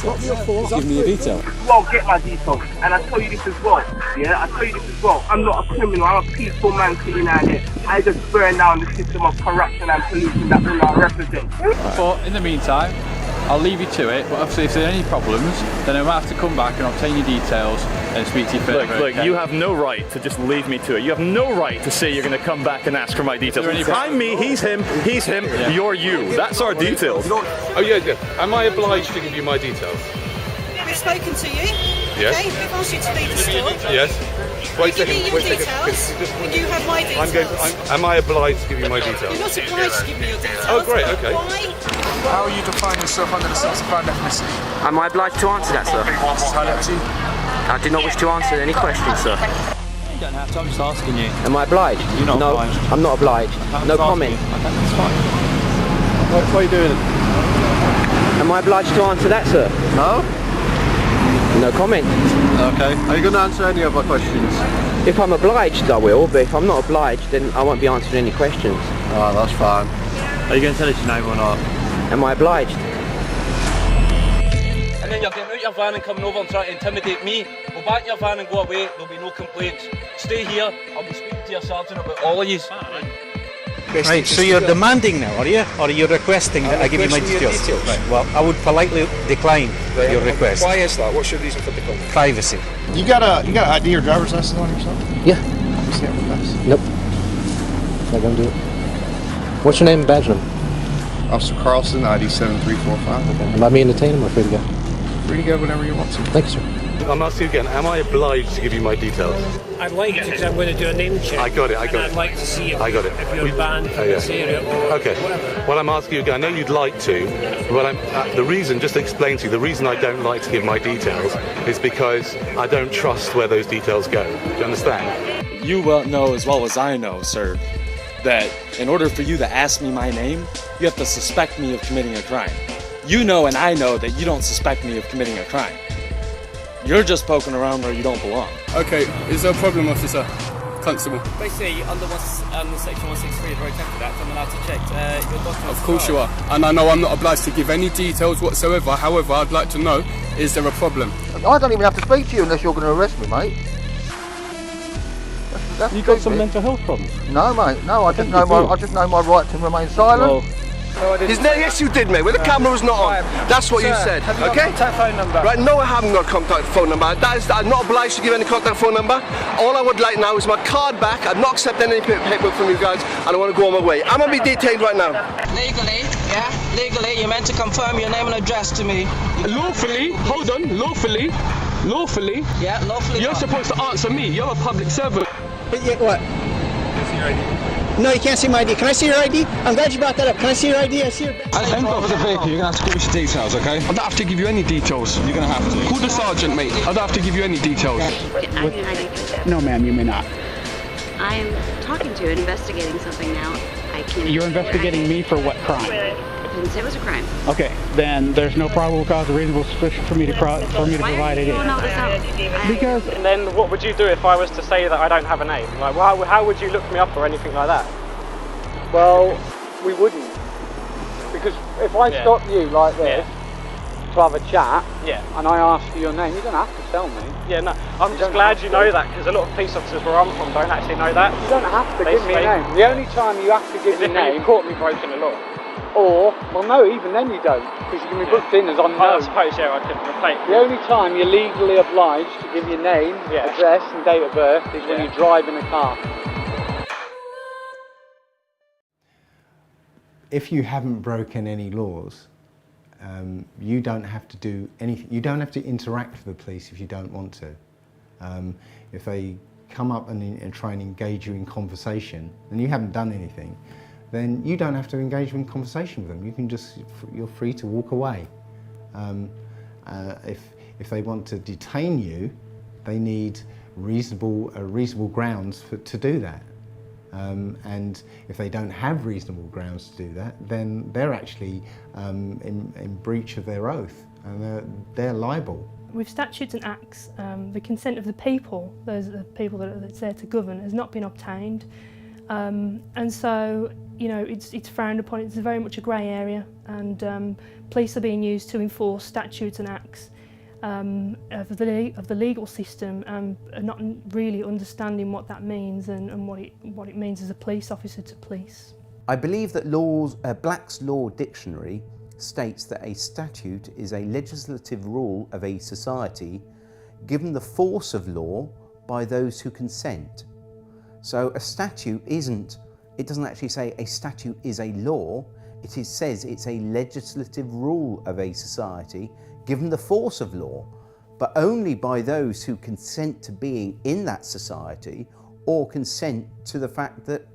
Lock me up for what? Give me your details. Well, get my details. And I tell you this as well. Yeah, I tell you this as well. I'm not a criminal. I'm a peaceful man sitting out here. I just burn down the system of corruption and pollution that we are represent. But in the meantime, I'll leave you to it. But obviously, if there are any problems, then I might have to come back and obtain your details and speak to you further. Look, you have no right to just leave me to it. You have no right to say you're going to come back and ask for my details. I'm me, he's him, yeah. You're you. That's our details. Oh yeah. Am I obliged to give you my details? We've spoken to you. Yes. Okay, we've asked you to leave the store. Yes. Wait a second. Give me your details. And you have my details. Am I obliged to give you my details? You're not obliged to give me your details. Oh, great. Okay. Why? How you define yourself under the sex-bound ethnicity? Am I obliged to answer that, sir? Entirely up to you. I do not wish to answer any questions, sir. You don't have to. I'm just asking you. Am I obliged? You're not no, obliged. I'm not obliged. No comment. Okay, that's fine. What are you doing? Am I obliged to answer that, sir? No. No comment. Okay. Are you going to answer any of my questions? If I'm obliged, I will, but if I'm not obliged, then I won't be answering any questions. Oh, that's fine. Are you going to tell us your name or not? Am I obliged? And then you're getting out your van and coming over and trying to intimidate me. Go back in your van and go away, there'll be no complaints. Stay here, I'll be speaking to your sergeant about all of you. Right, so you're demanding now, are you? Or are you requesting that I give you my details? Right, well, I would politely decline your request. Why is that? What's your reason for declining? Privacy. You got an ID or driver's license on yourself? Yeah. You see it with us? Nope. Not gonna do it. What's your name and badge number? Officer Carlson, ID 7345. Okay. Am I being detained or am I free to go? Free to go whenever you want to. Thank you, sir. I'm asking you again, am I obliged to give you my details? I'd like to, because I'm going to do a name check. I got it. I'd like to see if, I got it. if you're banned from this area or okay. whatever. Well, I'm asking you again, I know you'd like to, but the reason, just to explain to you, the reason I don't like to give my details is because I don't trust where those details go. Do you understand? You well know as well as I know, sir, that in order for you to ask me my name, you have to suspect me of committing a crime. You know and I know that you don't suspect me of committing a crime. You're just poking around where you don't belong. Okay, is there a problem, officer? Constable. Basically, under section 163 of the Road Traffic Act, I'm allowed to check your documents. Of course you are. And I know I'm not obliged to give any details whatsoever. However, I'd like to know, is there a problem? I don't even have to speak to you unless you're going to arrest me, mate. You got some mental health problems? No, mate. No, I just know my right to remain silent. Well, No, I didn't. Yes, you did, mate. When the camera was not on. That's what you said. Have you got okay? a contact phone number? Right, no, I haven't got a contact phone number. I'm not obliged to give any contact phone number. All I would like now is my card back. I'm not accepting any paperwork from you guys, and I want to go on my way. I'm going to be detained right now. Legally, yeah? Legally, you're meant to confirm your name and address to me. Lawfully, hold on, lawfully. Yeah, lawfully. You're supposed to answer me. You're a public servant. But yet what? No, you can't see my ID. Can I see your ID? I'm glad you brought that up. Can I see your ID? I see your... I'm over the vehicle. You're going to have to give us your details, okay? I don't have to give you any details. You're going to have to. Call the sergeant, mate. I don't have to give you any details. I need ID, please. No, ma'am, you may not. I am talking to and investigating something now. I can't. You're investigating me for what crime? I didn't say it was a crime. Okay, then there's no probable cause or reasonable suspicion for me to provide ID. Because. And then what would you do if I was to say that I don't have a name? Like, how would you look me up or anything like that? Well, we wouldn't. Because if I stop you like this to have a chat, and I ask for your name, you don't have to tell me. Yeah, no, I'm just glad you know that, because a lot of police officers where I'm from don't actually know that. You don't have to give me a name. The only time you have to give me a name... You've caught me breaking the law. Or, well no, even then you don't, because you can be booked in as unknown. I suppose, I could replace. The only time you're legally obliged to give your name, address and date of birth is when you drive in a car. If you haven't broken any laws, you don't have to do anything. You don't have to interact with the police if you don't want to. If they come up and try and engage you in conversation, and you haven't done anything, then you don't have to engage in conversation with them. You can you're free to walk away. If they want to detain you, they need reasonable grounds to do that. And if they don't have reasonable grounds to do that, then they're actually in breach of their oath, and they're liable. With statutes and acts, the consent of the people, those are the people that's there to govern, has not been obtained. And so, it's frowned upon. It's very much a grey area, and police are being used to enforce statutes and acts of the legal system, and not really understanding what that means and what it means as a police officer to police. I believe that Black's Law Dictionary states that a statute is a legislative rule of a society given the force of law by those who consent. So a statute it doesn't actually say a statute is a law, it says it's a legislative rule of a society given the force of law, but only by those who consent to being in that society or consent to the fact that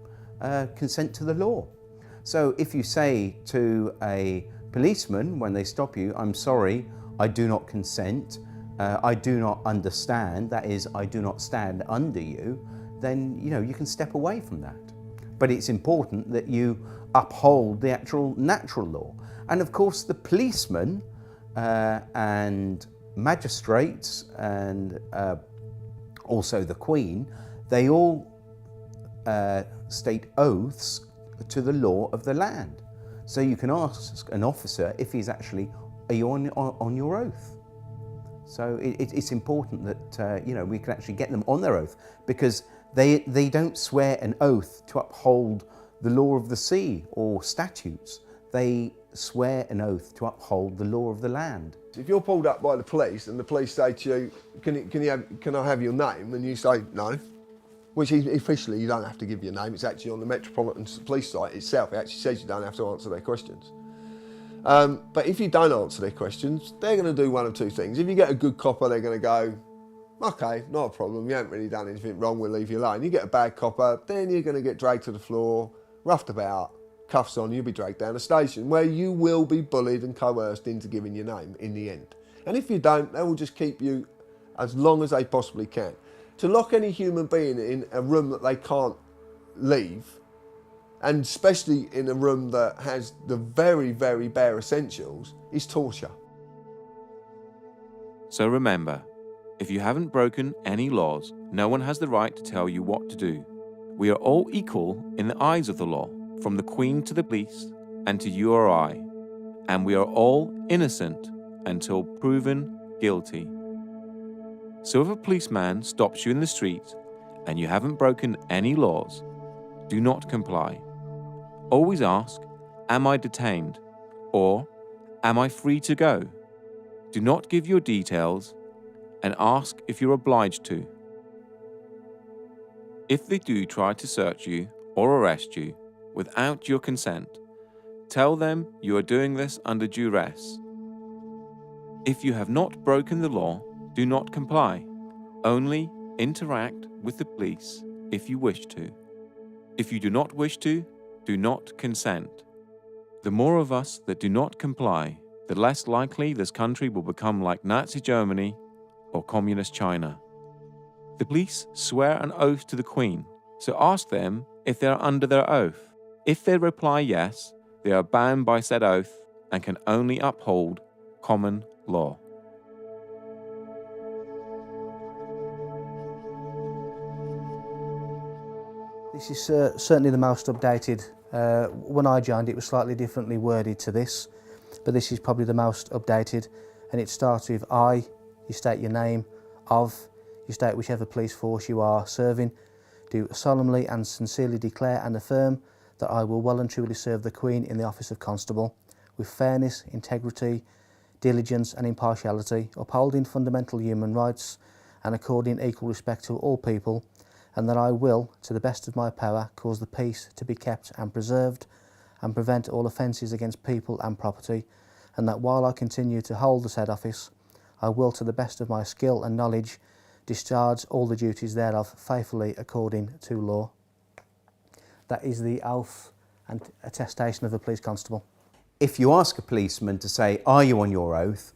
consent to the law. So if you say to a policeman when they stop you, I'm sorry, I do not consent, I do not understand, that is, I do not stand under you, then you can step away from that. But it's important that you uphold the actual natural law. And of course the policemen and magistrates and also the Queen, they all state oaths to the law of the land. So you can ask an officer if he's actually, are you on your oath? So it's important that we can actually get them on their oath, because they don't swear an oath to uphold the law of the sea or statutes. They swear an oath to uphold the law of the land. If you're pulled up by the police and the police say to you, can I have your name? And you say no, which officially you don't have to give your name. It's actually on the Metropolitan Police site itself. It actually says you don't have to answer their questions. But if you don't answer their questions, they're going to do one of two things. If you get a good copper, they're going to go, okay, not a problem, you haven't really done anything wrong, we'll leave you alone. You get a bad copper, then you're going to get dragged to the floor, roughed about, cuffs on, you'll be dragged down a station where you will be bullied and coerced into giving your name in the end. And if you don't, they will just keep you as long as they possibly can. To lock any human being in a room that they can't leave, and especially in a room that has the very, very bare essentials, is torture. So remember, if you haven't broken any laws, no one has the right to tell you what to do. We are all equal in the eyes of the law, from the Queen to the police and to you or I, and we are all innocent until proven guilty. So if a policeman stops you in the street and you haven't broken any laws, do not comply. Always ask, am I detained? Or, am I free to go? Do not give your details and ask if you're obliged to. If they do try to search you or arrest you without your consent, tell them you are doing this under duress. If you have not broken the law, do not comply. Only interact with the police if you wish to. If you do not wish to, do not consent. The more of us that do not comply, the less likely this country will become like Nazi Germany or Communist China. The police swear an oath to the Queen, so ask them if they are under their oath. If they reply yes, they are bound by said oath and can only uphold common law. This is certainly the most updated. When I joined, it was slightly differently worded to this, but this is probably the most updated, and it starts with I, you state your name, of, you state whichever police force you are serving, do solemnly and sincerely declare and affirm that I will well and truly serve the Queen in the office of Constable, with fairness, integrity, diligence and impartiality, upholding fundamental human rights and according equal respect to all people, and that I will, to the best of my power, cause the peace to be kept and preserved, and prevent all offences against people and property, and that while I continue to hold the said office, I will, to the best of my skill and knowledge, discharge all the duties thereof faithfully according to law. That is the oath and attestation of a police constable. If you ask a policeman to say, are you on your oath,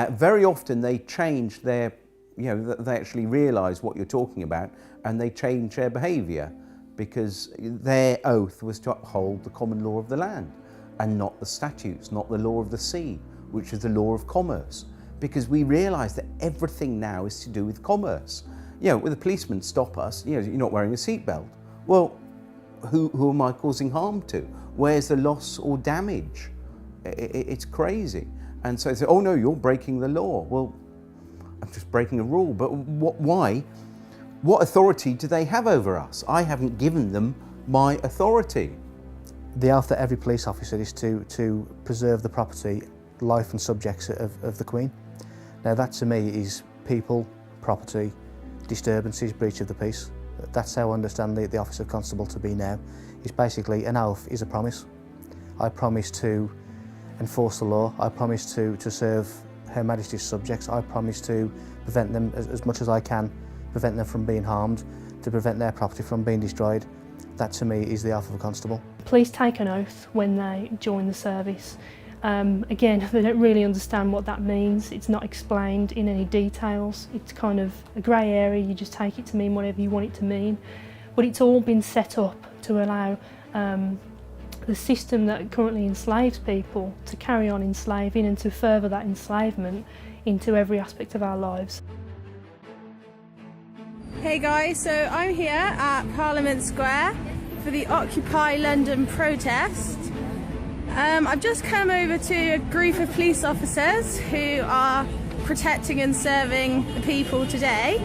very often they change their, they actually realise what you're talking about and they change their behaviour because their oath was to uphold the common law of the land and not the statutes, not the law of the sea, which is the law of commerce. Because we realise that everything now is to do with commerce. When the policemen stop us, you're not wearing a seatbelt. Well, who am I causing harm to? Where's the loss or damage? It's crazy. And so they say, oh no, you're breaking the law. Well, I'm just breaking a rule, but why? What authority do they have over us? I haven't given them my authority. The oath that every police officer is to preserve the property, life and subjects of the Queen. Now that to me is people, property, disturbances, breach of the peace. That's how I understand the office of constable to be now. It's basically an oath is a promise. I promise to enforce the law. I promise to serve Her Majesty's subjects. I promise to prevent them as much as I can, prevent them from being harmed, to prevent their property from being destroyed. That to me is the oath of a constable. Police take an oath when they join the service. Again, they don't really understand what that means. It's not explained in any details. It's kind of a grey area. You just take it to mean whatever you want it to mean. But it's all been set up to allow the system that currently enslaves people to carry on enslaving and to further that enslavement into every aspect of our lives. Hey guys, so I'm here at Parliament Square for the Occupy London protest. I've just come over to a group of police officers who are protecting and serving the people today.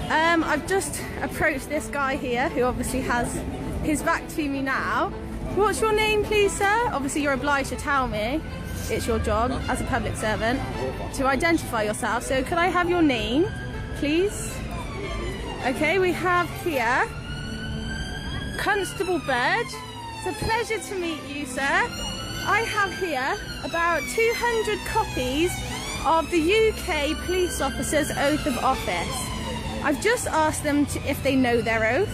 I've just approached this guy here who obviously has his back to me now. What's your name please, sir? Obviously you're obliged to tell me. It's your job as a public servant to identify yourself. So could I have your name, please? Okay, we have here Constable Bird. It's a pleasure to meet you, sir. I have here about 200 copies of the UK police officer's oath of office. I've just asked them if they know their oath.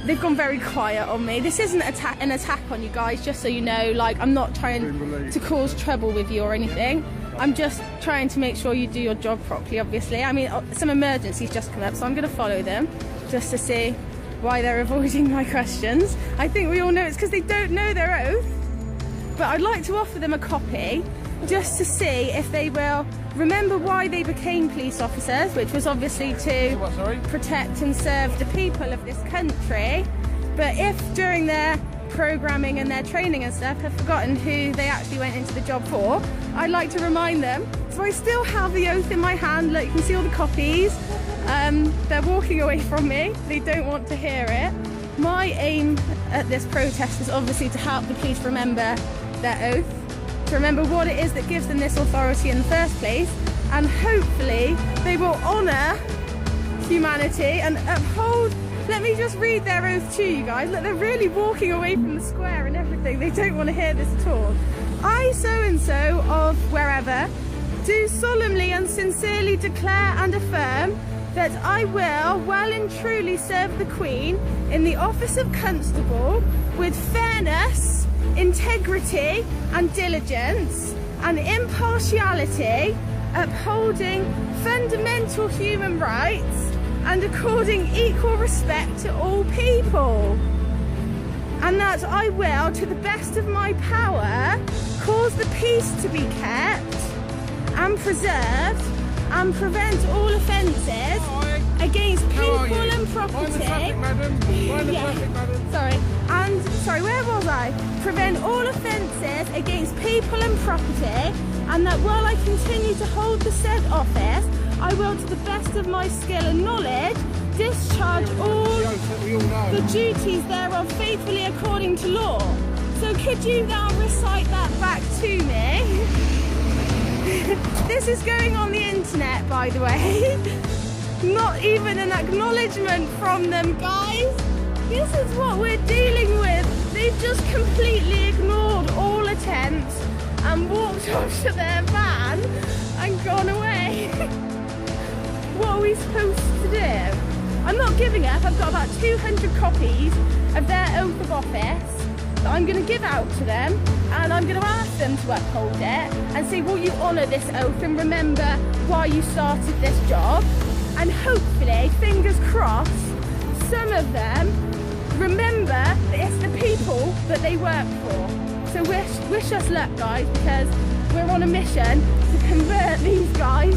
They've gone very quiet on me. This isn't an attack on you guys, just so you know. Like, I'm not trying to cause trouble with you or anything. I'm just trying to make sure you do your job properly, obviously. I mean, some emergencies just come up, so I'm going to follow them just to see why they're avoiding my questions. I think we all know it's because they don't know their oath. But I'd like to offer them a copy just to see if they will remember why they became police officers, which was obviously to protect and serve the people of this country. But if during their programming and their training and stuff have forgotten who they actually went into the job for, I'd like to remind them. So I still have the oath in my hand. Look, you can see all the copies. They're walking away from me. They don't want to hear it. My aim at this protest is obviously to help the police remember their oath, to remember what it is that gives them this authority in the first place, and hopefully they will honour humanity and uphold. Let me just read their oath to you guys. Look, they're really walking away from the square and everything. They don't want to hear this at all. I, so-and-so of wherever, do solemnly and sincerely declare and affirm that I will well and truly serve the Queen in the office of Constable with fairness, integrity and diligence and impartiality, upholding fundamental human rights and according equal respect to all people. And that I will, to the best of my power, cause the peace to be kept and preserved and prevent all offences against people and property. Sorry, where was I? Prevent all offences against people and property, and that while I continue to hold the said office, I will, to the best of my skill and knowledge, discharge all the duties thereof faithfully according to law. So could you now recite that back to me? This is going on the internet, by the way. Not even an acknowledgement from them, guys. This is what we're dealing with. They've just completely ignored all attempts and walked off to their van and gone away. What are we supposed to do? I'm not giving up. I've got about 200 copies of their oath of office that I'm going to give out to them, and I'm going to ask them to uphold it and say, will you honour this oath and remember why you started this job? And hopefully, fingers crossed, some of them remember that it's the people that they work for. So wish us luck, guys, because we're on a mission to convert these guys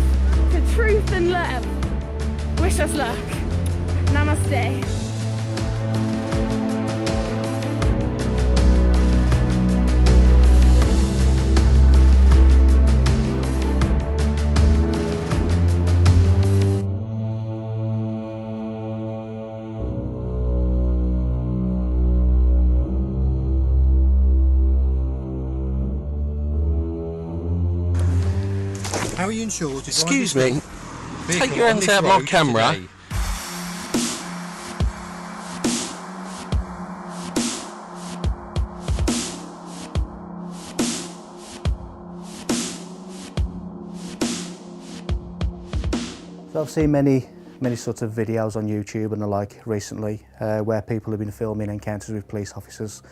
to truth and love. Wish us luck. Namaste. How are you insured? Excuse me, take your hands out of my camera. Today. So I've seen many sorts of videos on YouTube and the like recently where people have been filming encounters with police officers,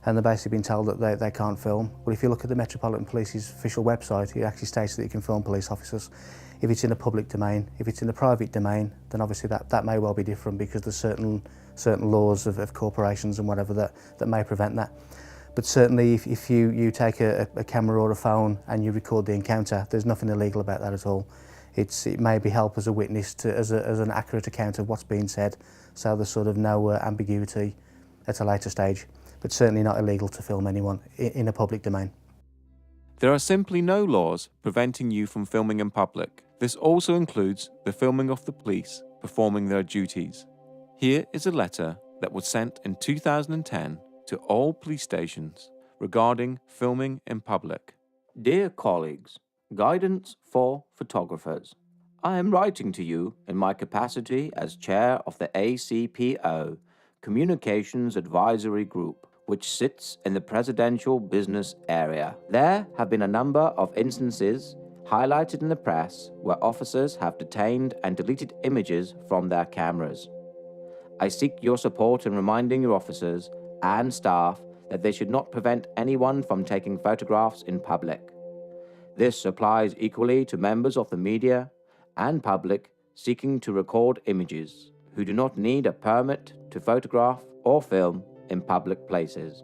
and they've basically been told that they can't film. Well, if you look at the Metropolitan Police's official website, it actually states that you can film police officers. If it's in a public domain, if it's in the private domain, then obviously that may well be different, because there's certain laws of corporations and whatever that may prevent that. But certainly if you take a camera or a phone and you record the encounter, there's nothing illegal about that at all. It maybe help as a witness as an accurate account of what's being said, so there's sort of no ambiguity at a later stage. But certainly not illegal to film anyone in a public domain. There are simply no laws preventing you from filming in public. This also includes the filming of the police performing their duties. Here is a letter that was sent in 2010 to all police stations regarding filming in public. Dear colleagues, guidance for photographers. I am writing to you in my capacity as chair of the ACPO, Communications Advisory Group, which sits in the presidential business area. There have been a number of instances highlighted in the press where officers have detained and deleted images from their cameras. I seek your support in reminding your officers and staff that they should not prevent anyone from taking photographs in public. This applies equally to members of the media and public seeking to record images who do not need a permit to photograph or film in public places.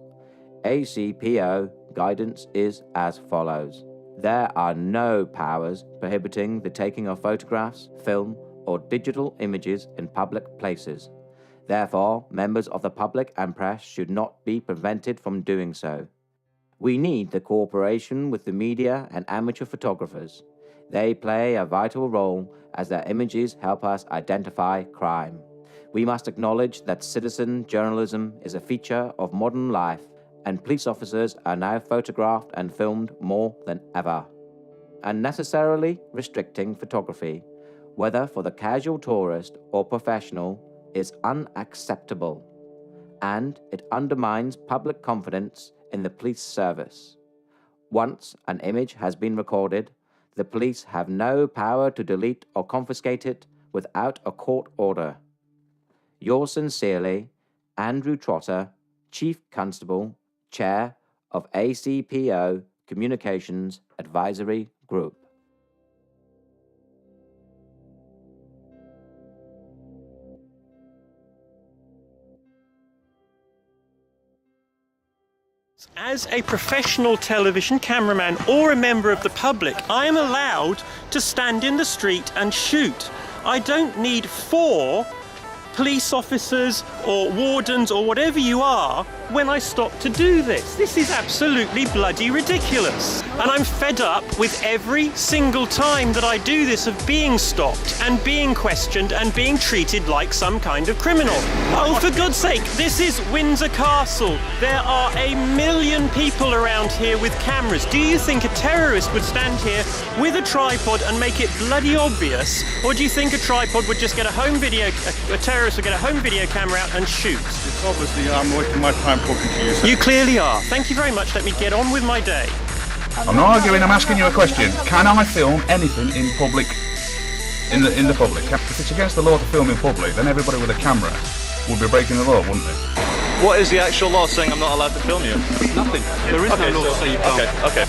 ACPO guidance is as follows. There are no powers prohibiting the taking of photographs, film, or digital images in public places. Therefore, members of the public and press should not be prevented from doing so. We need the cooperation with the media and amateur photographers. They play a vital role as their images help us identify crime. We must acknowledge that citizen journalism is a feature of modern life, and police officers are now photographed and filmed more than ever. Unnecessarily restricting photography, whether for the casual tourist or professional, is unacceptable, and it undermines public confidence in the police service. Once an image has been recorded, the police have no power to delete or confiscate it without a court order. Yours sincerely, Andrew Trotter, Chief Constable, Chair of ACPO Communications Advisory Group. As a professional television cameraman or a member of the public, I am allowed to stand in the street and shoot. I don't need 4 police officers or wardens or whatever you are when I stop to do this. This is absolutely bloody ridiculous. And I'm fed up with every single time that I do this of being stopped and being questioned and being treated like some kind of criminal. Oh, for God's sake, this is Windsor Castle. There are 1 million people around here with cameras. Do you think a terrorist would stand here with a tripod and make it bloody obvious? Or do you think a tripod would just get a terrorist would get a home video camera out and shoot? It's obviously I'm wasting my time talking to you, sir. You clearly are. Thank you very much. Let me get on with my day. I'm not arguing, I'm asking you a question. Can I film anything in public, in the public? If it's against the law to film in public, then everybody with a camera would be breaking the law, wouldn't they? What is the actual law saying I'm not allowed to film you? Nothing. There is no law to say you can't. Okay.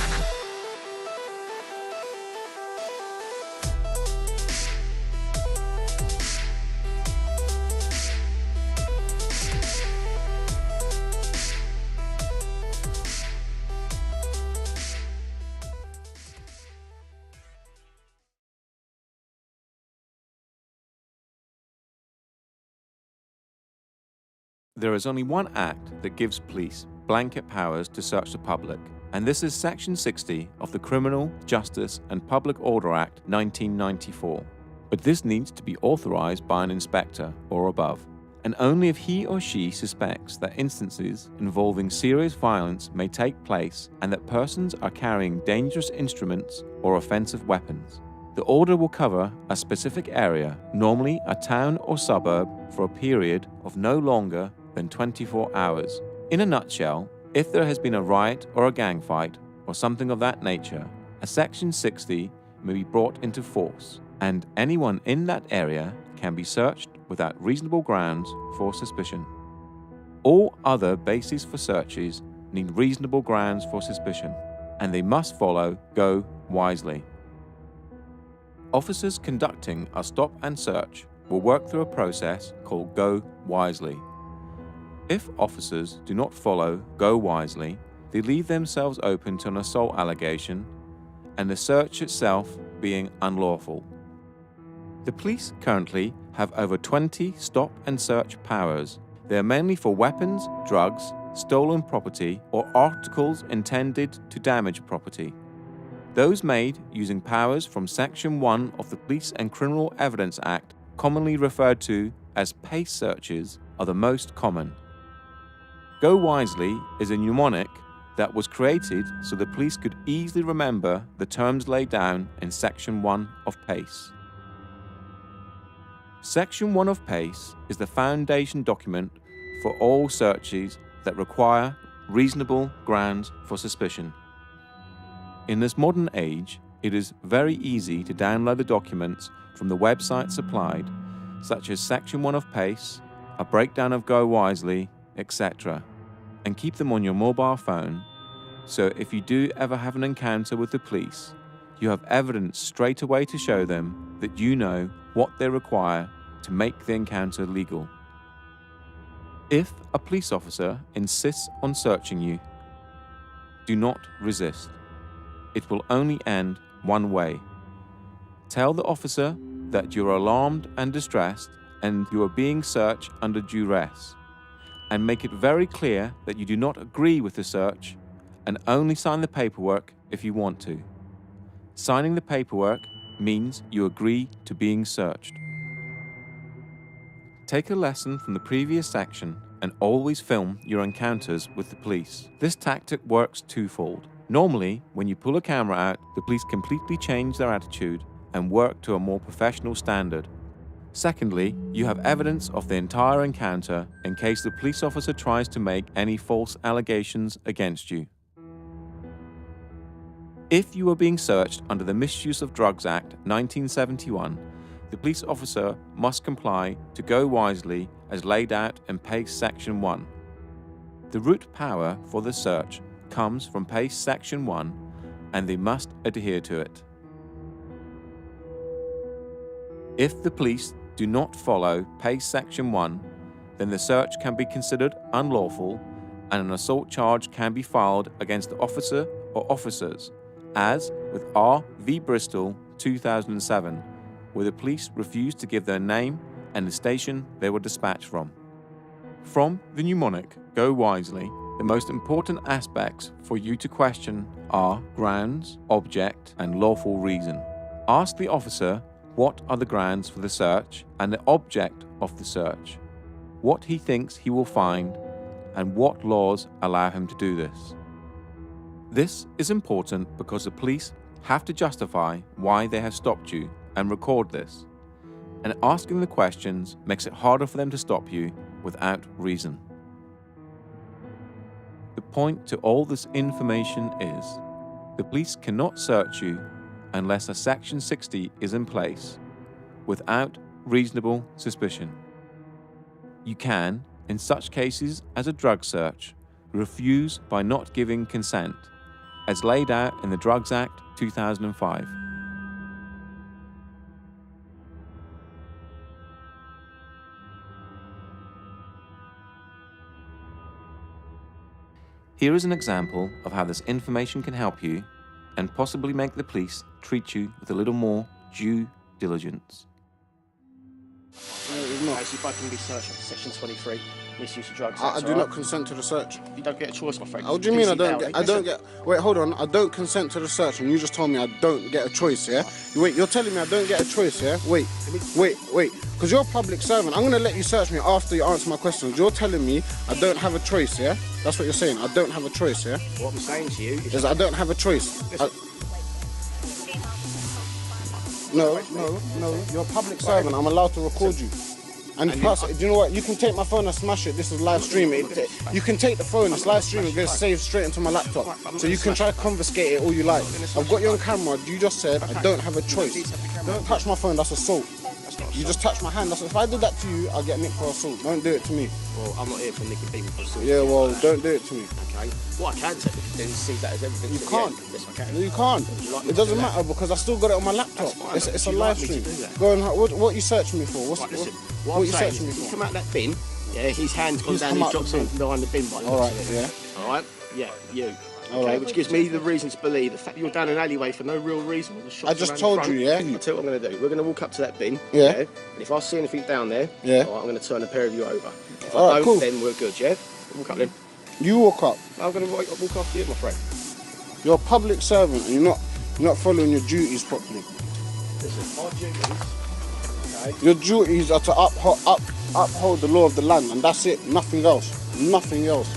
There is only one act that gives police blanket powers to search the public, and this is Section 60 of the Criminal Justice and Public Order Act 1994. But this needs to be authorized by an inspector or above, and only if he or she suspects that instances involving serious violence may take place and that persons are carrying dangerous instruments or offensive weapons. The order will cover a specific area, normally a town or suburb, for a period of no longer than 24 hours. In a nutshell, if there has been a riot or a gang fight or something of that nature, a Section 60 may be brought into force, and anyone in that area can be searched without reasonable grounds for suspicion. All other bases for searches need reasonable grounds for suspicion, and they must follow Go Wisely. Officers conducting a stop and search will work through a process called Go Wisely. If officers do not follow Go Wisely, they leave themselves open to an assault allegation and the search itself being unlawful. The police currently have over 20 stop and search powers. They are mainly for weapons, drugs, stolen property, or articles intended to damage property. Those made using powers from Section 1 of the Police and Criminal Evidence Act, commonly referred to as PACE searches, are the most common. Go Wisely is a mnemonic that was created so the police could easily remember the terms laid down in Section 1 of PACE. Section 1 of PACE is the foundation document for all searches that require reasonable grounds for suspicion. In this modern age, it is very easy to download the documents from the website supplied, such as Section 1 of PACE, a breakdown of Go Wisely, etc., and keep them on your mobile phone, so if you do ever have an encounter with the police, you have evidence straight away to show them that you know what they require to make the encounter legal. If a police officer insists on searching you, do not resist. It will only end one way. Tell the officer that you are alarmed and distressed and you are being searched under duress, and make it very clear that you do not agree with the search and only sign the paperwork if you want to. Signing the paperwork means you agree to being searched. Take a lesson from the previous section and always film your encounters with the police. This tactic works twofold. Normally, when you pull a camera out, the police completely change their attitude and work to a more professional standard. Secondly, you have evidence of the entire encounter in case the police officer tries to make any false allegations against you. If you are being searched under the Misuse of Drugs Act 1971, the police officer must comply to go wisely as laid out in PACE Section 1. The root power for the search comes from PACE Section 1 and they must adhere to it. If the police do not follow PACE Section 1, then the search can be considered unlawful and an assault charge can be filed against the officer or officers, as with R v Bristol 2007, where the police refused to give their name and the station they were dispatched from. From the mnemonic, go wisely, the most important aspects for you to question are grounds, object, and lawful reason. Ask the officer what are the grounds for the search and the object of the search, what he thinks he will find, and what laws allow him to do this. This is important because the police have to justify why they have stopped you and record this, and asking the questions makes it harder for them to stop you without reason. The point to all this information is, the police cannot search you unless a Section 60 is in place without reasonable suspicion. You can, in such cases as a drug search, refuse by not giving consent, as laid out in the Drugs Act 2005. Here is an example of how this information can help you and possibly make the police treat you with a little more due diligence. If I can be searched under Section 23, misuse of drugs. I do not consent to the search. You don't get a choice, my friend. What do you mean I don't get? Wait, hold on. I don't consent to the search, and you just told me I don't get a choice, yeah? Wait, you're telling me I don't get a choice, yeah? Wait. Because you're a public servant. I'm going to let you search me after you answer my questions. You're telling me I don't have a choice, yeah? That's what you're saying. I don't have a choice, yeah? What I'm saying to you is I don't have a choice. No. You're a public servant. I'm allowed to record you. And plus, do you know what? You can take my phone and smash it. This is live streaming. You can take the phone, it's live streaming, it's saved straight into my laptop. So you can try to confiscate it all you like. I've got you on camera. You just said I don't have a choice. Don't touch my phone, that's assault. You just touch my hand. If I did that to you, I'll get nicked for assault. Don't do it to me. Well, I'm not here for nicking people for assault. Yeah, well, don't do it to me. Okay. What I can technically do is see that as evidence. You can't. Yes, I can. No, you can't. It doesn't matter because I still got it on my laptop. It's a live stream. Go on. What you searching me for? What you searching me for? You come out that bin. Yeah, his hand's gone down. He drops something behind the bin. All right. Yeah. All right. Yeah. You. Okay, which gives me the reason to believe the fact that you're down an alleyway for no real reason. I just told you, yeah? I'll tell you what I'm going to do. We're going to walk up to that bin. Yeah. And if I see anything down there, yeah, all right, I'm going to turn a pair of you over. If all I right, don't, cool. then we're good, yeah? Walk up then. You walk up. I'm going to walk after you, my friend. You're a public servant and you're not following your duties properly. Listen, our duties, okay? Your duties are to uphold the law of the land, and that's it. Nothing else. Nothing else.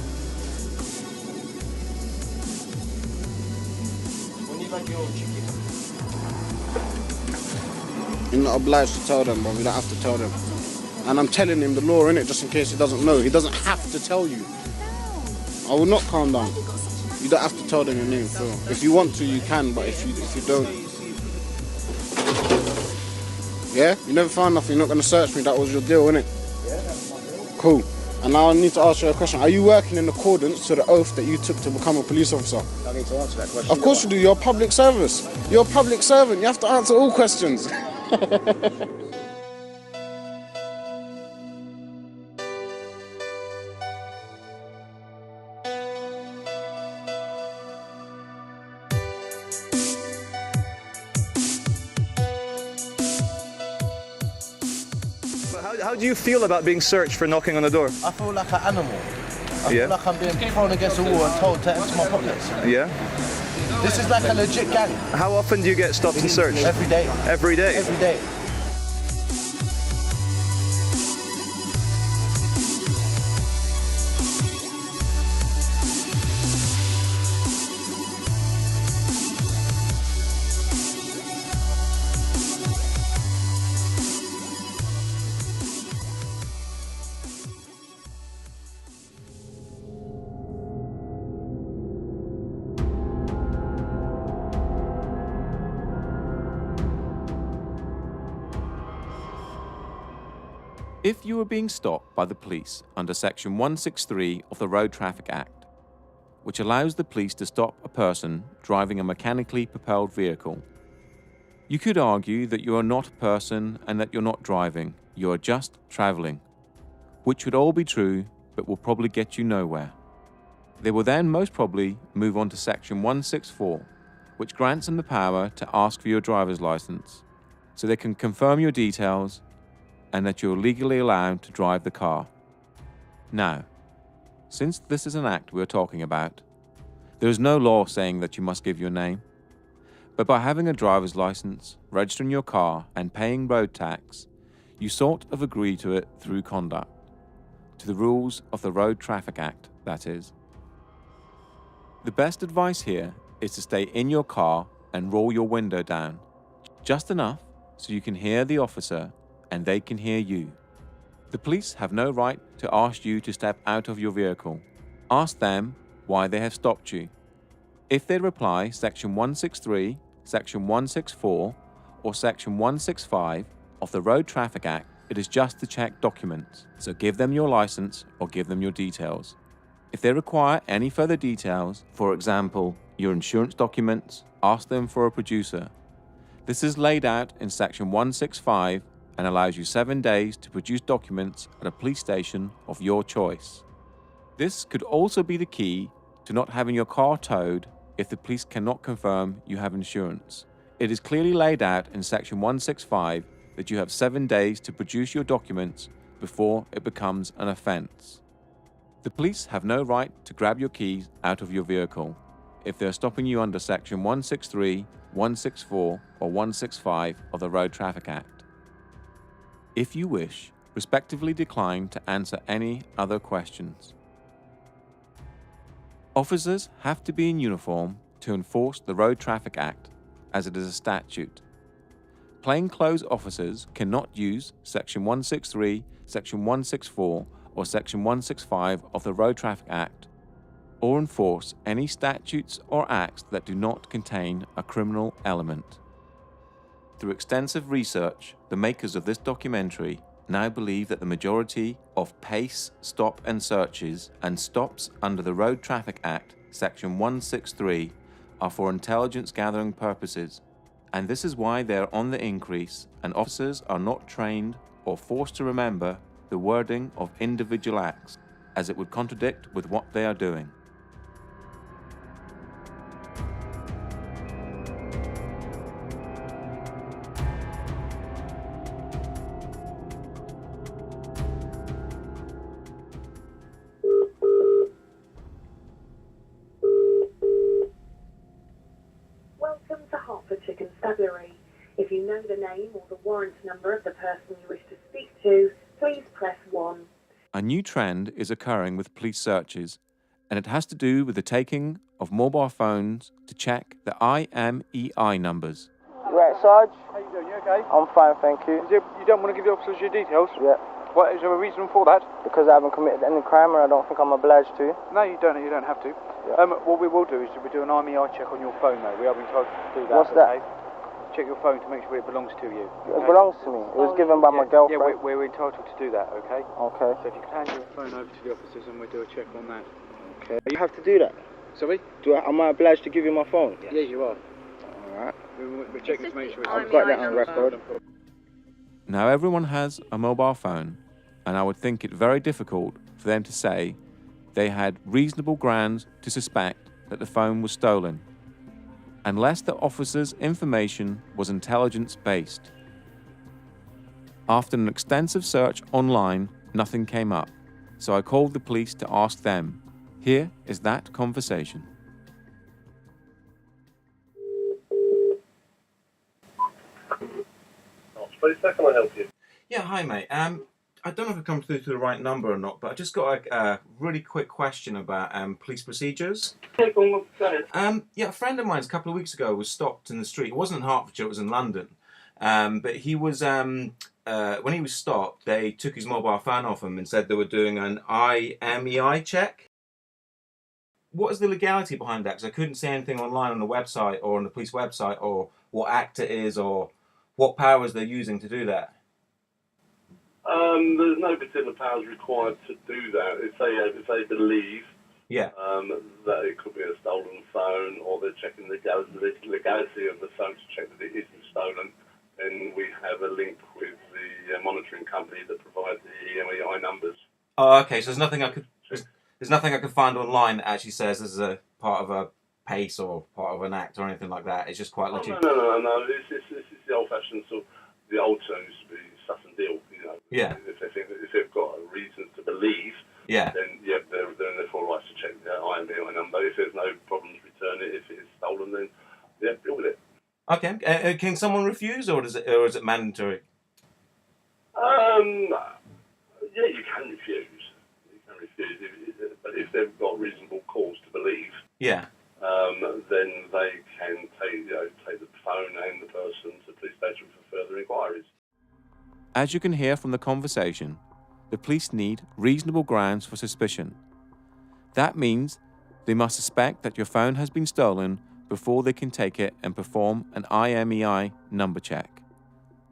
You're not obliged to tell them, but we don't have to tell them. And I'm telling him the law, innit, just in case he doesn't know. He doesn't have to tell you. I will not calm down. You don't have to tell them your name, Phil. If you want to, you can, but if you don't... Yeah? You never found nothing, you're not going to search me, that was your deal, innit? Yeah, that's my deal. Cool. And now I need to ask you a question. Are you working in accordance to the oath that you took to become a police officer? I need to answer that question. Of course you do. You're a public service. You're a public servant. You have to answer all questions. How do you feel about being searched for knocking on the door? I feel like an animal. I feel like I'm being thrown against the wall and told to empty my pockets. Yeah? This is like a legit gang. How often do you get stopped and searched? Every day. Every day? Every day. If you are being stopped by the police under Section 163 of the Road Traffic Act, which allows the police to stop a person driving a mechanically propelled vehicle, you could argue that you are not a person and that you're not driving, you are just travelling, which would all be true but will probably get you nowhere. They will then most probably move on to Section 164, which grants them the power to ask for your driver's license, so they can confirm your details and that you're legally allowed to drive the car. Now, since this is an act we're talking about, there is no law saying that you must give your name, but by having a driver's license, registering your car and paying road tax, you sort of agree to it through conduct, to the rules of the Road Traffic Act, that is. The best advice here is to stay in your car and roll your window down, just enough so you can hear the officer and they can hear you. The police have no right to ask you to step out of your vehicle. Ask them why they have stopped you. If they reply Section 163, Section 164, or Section 165 of the Road Traffic Act, it is just to check documents, so give them your license or give them your details. If they require any further details, for example, your insurance documents, ask them for a producer. This is laid out in Section 165 and allows you 7 days to produce documents at a police station of your choice. This could also be the key to not having your car towed if the police cannot confirm you have insurance. It is clearly laid out in Section 165 that you have 7 days to produce your documents before it becomes an offence. The police have no right to grab your keys out of your vehicle if they are stopping you under Section 163, 164, or 165 of the Road Traffic Act. If you wish, respectively decline to answer any other questions. Officers have to be in uniform to enforce the Road Traffic Act, as it is a statute. Plainclothes officers cannot use Section 163, Section 164, or Section 165 of the Road Traffic Act, or enforce any statutes or acts that do not contain a criminal element. Through extensive research, the makers of this documentary now believe that the majority of PACE stop and searches and stops under the Road Traffic Act, Section 163, are for intelligence gathering purposes, and this is why they are on the increase and officers are not trained or forced to remember the wording of individual acts, as it would contradict with what they are doing. If you know the name or the warrant number of the person you wish to speak to, please press 1. A new trend is occurring with police searches, and it has to do with the taking of mobile phones to check the IMEI numbers. Right, Sarge? How you doing? You okay? I'm fine, thank you. You don't want to give the officers your details? Yeah. What, is there a reason for that? Because I haven't committed any crime and I don't think I'm obliged to. No, you don't have to. Yeah. What we will do is we do an IMEI check on your phone, though. We are being told to do that. What's that? Check your phone to make sure it belongs to you. It belongs to me. It was given by my girlfriend. Yeah, we're entitled to do that, okay? Okay. So if you can hand your phone over to the officers and we'll do a check on that. Okay. You have to do that? Sorry? Am I obliged to give you my phone? Yes, you are. Alright. We're checking to make sure it's... I've got that on record. Now everyone has a mobile phone, and I would think it very difficult for them to say they had reasonable grounds to suspect that the phone was stolen, unless the officer's information was intelligence-based. After an extensive search online, nothing came up, so I called the police to ask them. Here is that conversation. How can I help you? Yeah, hi mate. I don't know if I've come through to the right number or not, but I just got a really quick question about police procedures. Yeah, a friend of mine a couple of weeks ago was stopped in the street. It wasn't in Hertfordshire, it was in London. But he was, when he was stopped, they took his mobile phone off him and said they were doing an IMEI check. What is the legality behind that? Because I couldn't see anything online on the website or on the police website or what act it is or what powers they're using to do that. There's no particular powers required to do that. If they believe that it could be a stolen phone, or they're checking the legality of the phone to check that it isn't stolen, then we have a link with the monitoring company that provides the EMEI numbers. Oh, okay. So there's nothing I could find online that actually says this is a part of a pace or part of an act or anything like that. It's just quite literally. No. This is the old-fashioned sort. The old term used to be suss and deal. You know. Yeah. If they've got a reason to believe. Yeah. Then they're in their full rights to check the IMEI number. If there's no problems, return it. If it's stolen, then deal with it. Okay. Can someone refuse, or is it mandatory? Yeah, you can refuse. But if they've got reasonable cause to believe, then they can take the phone and the person to the police station for further inquiries. As you can hear from the conversation, the police need reasonable grounds for suspicion. That means they must suspect that your phone has been stolen before they can take it and perform an IMEI number check.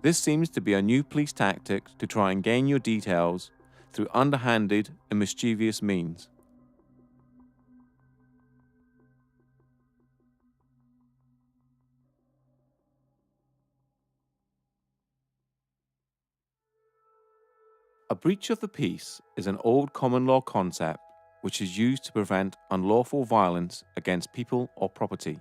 This seems to be a new police tactic to try and gain your details through underhanded and mischievous means. A breach of the peace is an old common law concept which is used to prevent unlawful violence against people or property.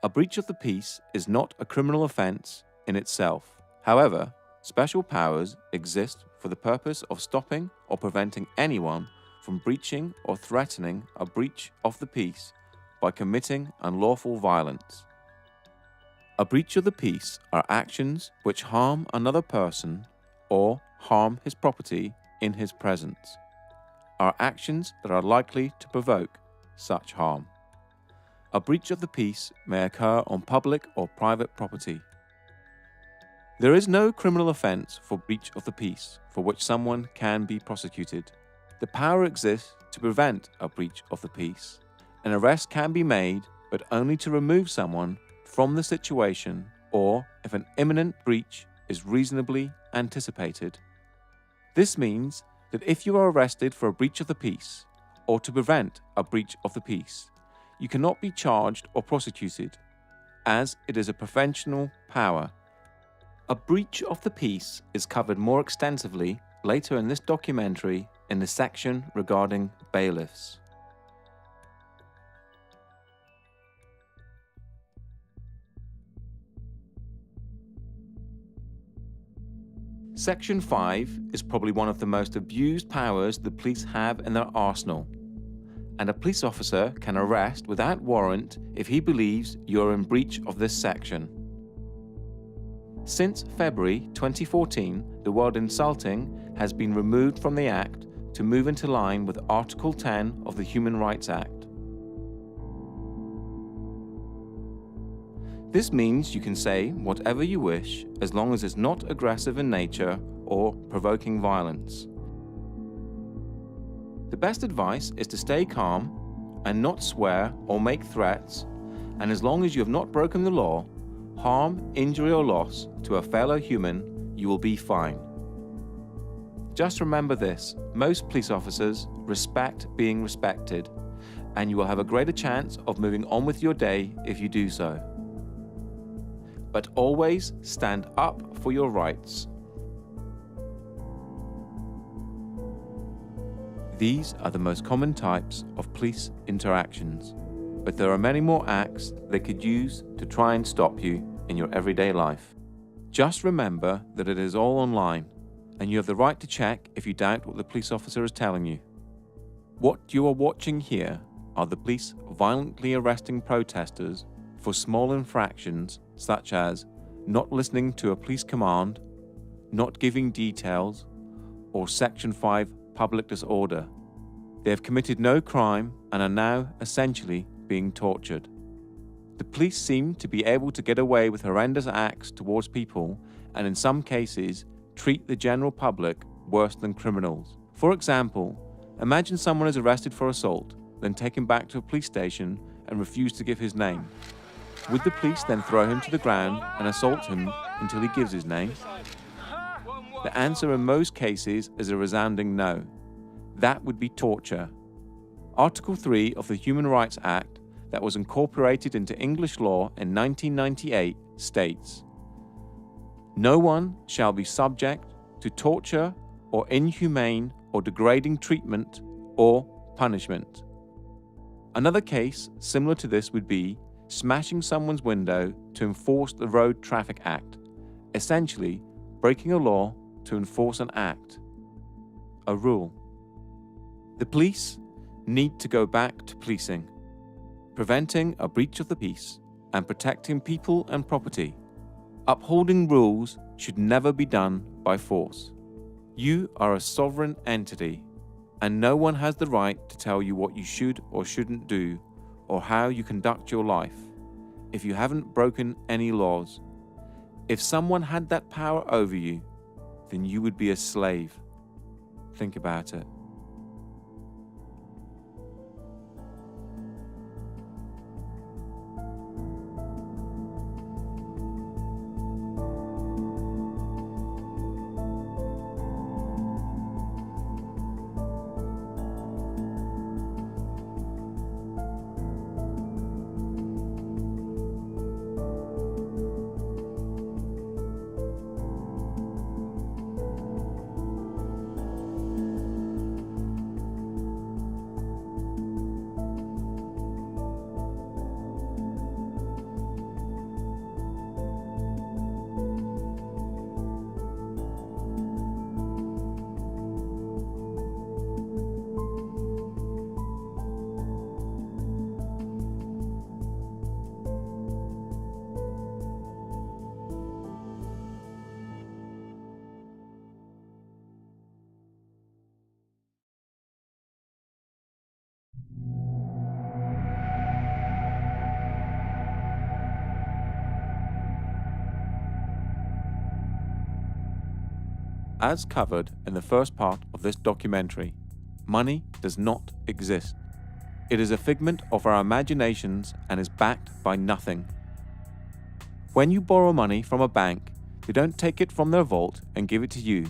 A breach of the peace is not a criminal offence in itself. However, special powers exist for the purpose of stopping or preventing anyone from breaching or threatening a breach of the peace by committing unlawful violence. A breach of the peace are actions which harm another person or harm his property in his presence, are actions that are likely to provoke such harm. A breach of the peace may occur on public or private property. There is no criminal offence for breach of the peace for which someone can be prosecuted. The power exists to prevent a breach of the peace. An arrest can be made, but only to remove someone from the situation or if an imminent breach is reasonably anticipated. This means that if you are arrested for a breach of the peace, or to prevent a breach of the peace, you cannot be charged or prosecuted, as it is a preventional power. A breach of the peace is covered more extensively later in this documentary in the section regarding bailiffs. Section 5 is probably one of the most abused powers the police have in their arsenal, and a police officer can arrest without warrant if he believes you are in breach of this section. Since February 2014, the word insulting has been removed from the Act to move into line with Article 10 of the Human Rights Act. This means you can say whatever you wish as long as it's not aggressive in nature or provoking violence. The best advice is to stay calm and not swear or make threats, and as long as you have not broken the law, harm, injury or loss to a fellow human, you will be fine. Just remember this: most police officers respect being respected, and you will have a greater chance of moving on with your day if you do so. But always stand up for your rights. These are the most common types of police interactions, but there are many more acts they could use to try and stop you in your everyday life. Just remember that it is all online, and you have the right to check if you doubt what the police officer is telling you. What you are watching here are the police violently arresting protesters for small infractions such as not listening to a police command, not giving details, or Section 5 public disorder. They have committed no crime and are now essentially being tortured. The police seem to be able to get away with horrendous acts towards people and in some cases treat the general public worse than criminals. For example, imagine someone is arrested for assault, then taken back to a police station and refused to give his name. Would the police then throw him to the ground and assault him until he gives his name? The answer in most cases is a resounding no. That would be torture. Article 3 of the Human Rights Act, that was incorporated into English law in 1998, states, "No one shall be subject to torture or inhumane or degrading treatment or punishment." Another case similar to this would be smashing someone's window to enforce the Road Traffic Act, essentially breaking a law to enforce an act, a rule. The police need to go back to policing, preventing a breach of the peace and protecting people and property. Upholding rules should never be done by force. You are a sovereign entity, and no one has the right to tell you what you should or shouldn't do or how you conduct your life if you haven't broken any laws. If someone had that power over you, then you would be a slave. Think about it. As covered in the first part of this documentary, money does not exist. It is a figment of our imaginations and is backed by nothing. When you borrow money from a bank, they don't take it from their vault and give it to you.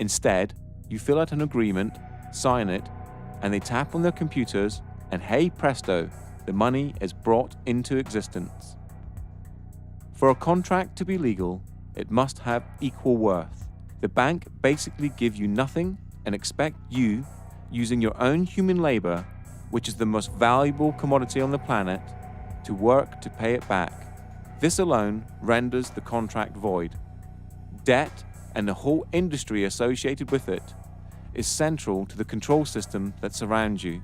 Instead, you fill out an agreement, sign it, and they tap on their computers, and hey presto, the money is brought into existence. For a contract to be legal, it must have equal worth. The bank basically give you nothing and expect you, using your own human labor, which is the most valuable commodity on the planet, to work to pay it back. This alone renders the contract void. Debt and the whole industry associated with it is central to the control system that surrounds you.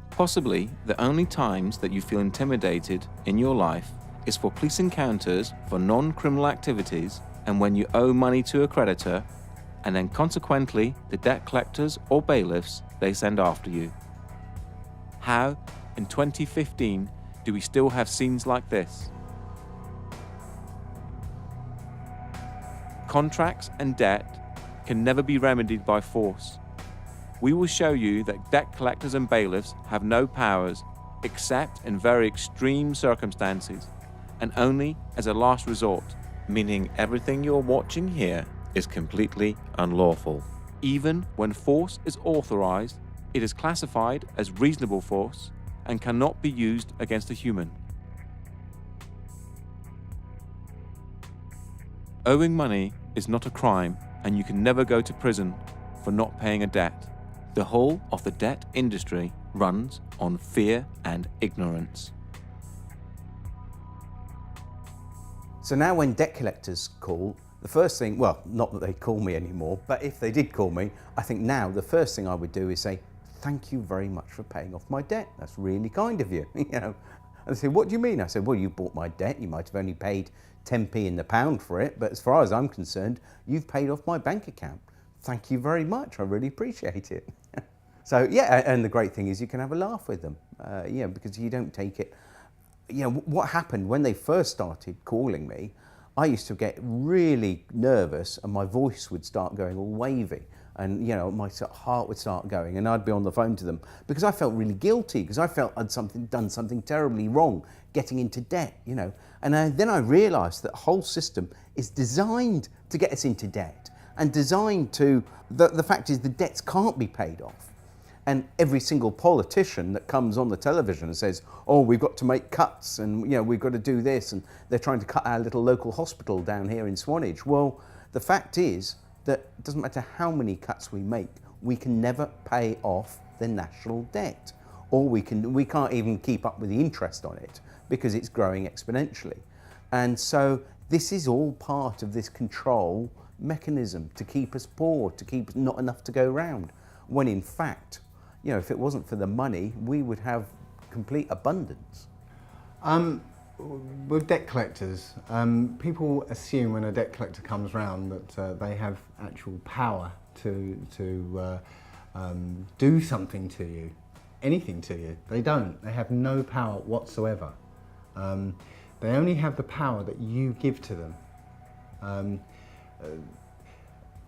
Possibly the only times that you feel intimidated in your life is for police encounters for non-criminal activities and when you owe money to a creditor, and then consequently the debt collectors or bailiffs they send after you. How, in 2015, do we still have scenes like this? Contracts and debt can never be remedied by force. We will show you that debt collectors and bailiffs have no powers except in very extreme circumstances, and only as a last resort, meaning everything you're watching here is completely unlawful. Even when force is authorized, it is classified as reasonable force and cannot be used against a human. Owing money is not a crime, and you can never go to prison for not paying a debt. The whole of the debt industry runs on fear and ignorance. So now when debt collectors call, the first thing, well, not that they call me anymore, but if they did call me, I think now the first thing I would do is say, thank you very much for paying off my debt. That's really kind of you. And they say, what do you mean? I said, well, you bought my debt. You might have only paid 10p in the pound for it, but as far as I'm concerned, you've paid off my bank account. Thank you very much. I really appreciate it. So yeah, and the great thing is you can have a laugh with them, because you don't take it. What happened when they first started calling me, I used to get really nervous and my voice would start going all wavy. And, you know, my heart would start going, and I'd be on the phone to them because I felt really guilty, because I felt I'd done something terribly wrong, getting into debt, you know. And then I realised that the whole system is designed to get us into debt, and designed to, the fact is the debts can't be paid off. And every single politician that comes on the television and says, oh, we've got to make cuts, and, you know, we've got to do this, and they're trying to cut our little local hospital down here in Swanage. Well, the fact is that it doesn't matter how many cuts we make, we can never pay off the national debt. Or we can't even keep up with the interest on it because it's growing exponentially. And so this is all part of this control mechanism to keep us poor, to keep not enough to go round. When in fact, you know, if it wasn't for the money, we would have complete abundance. With debt collectors, people assume when a debt collector comes round that they have actual power to do something to you, anything to you. They don't. They have no power whatsoever. They only have the power that you give to them.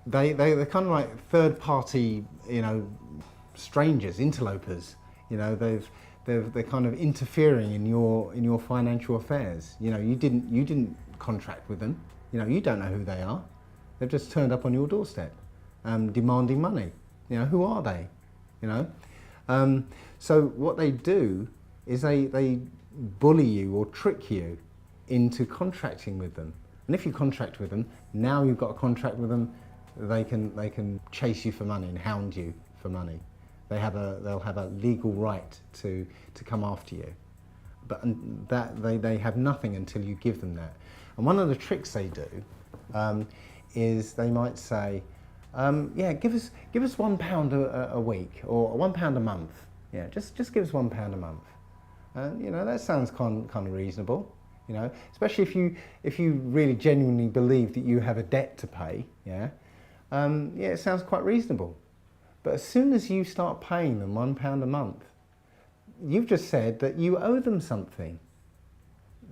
They're kind of like third-party, you know, strangers, interlopers. You know, they're kind of interfering in your financial affairs. You know, you didn't contract with them. You know, you don't know who they are. They've just turned up on your doorstep, demanding money. You know, who are they? You know, so what they do is they bully you or trick you into contracting with them. And if you contract with them, now you've got a contract with them, they can chase you for money and hound you for money. They'll have a legal right to come after you, but that they have nothing until you give them that. And one of the tricks they do is they might say, yeah, give us £1 a week or £1 a month. Yeah, just give us £1 a month. And you know, that sounds kind of reasonable. You know, especially if you really genuinely believe that you have a debt to pay. Yeah, yeah, it sounds quite reasonable. But as soon as you start paying them £1 a month, you've just said that you owe them something.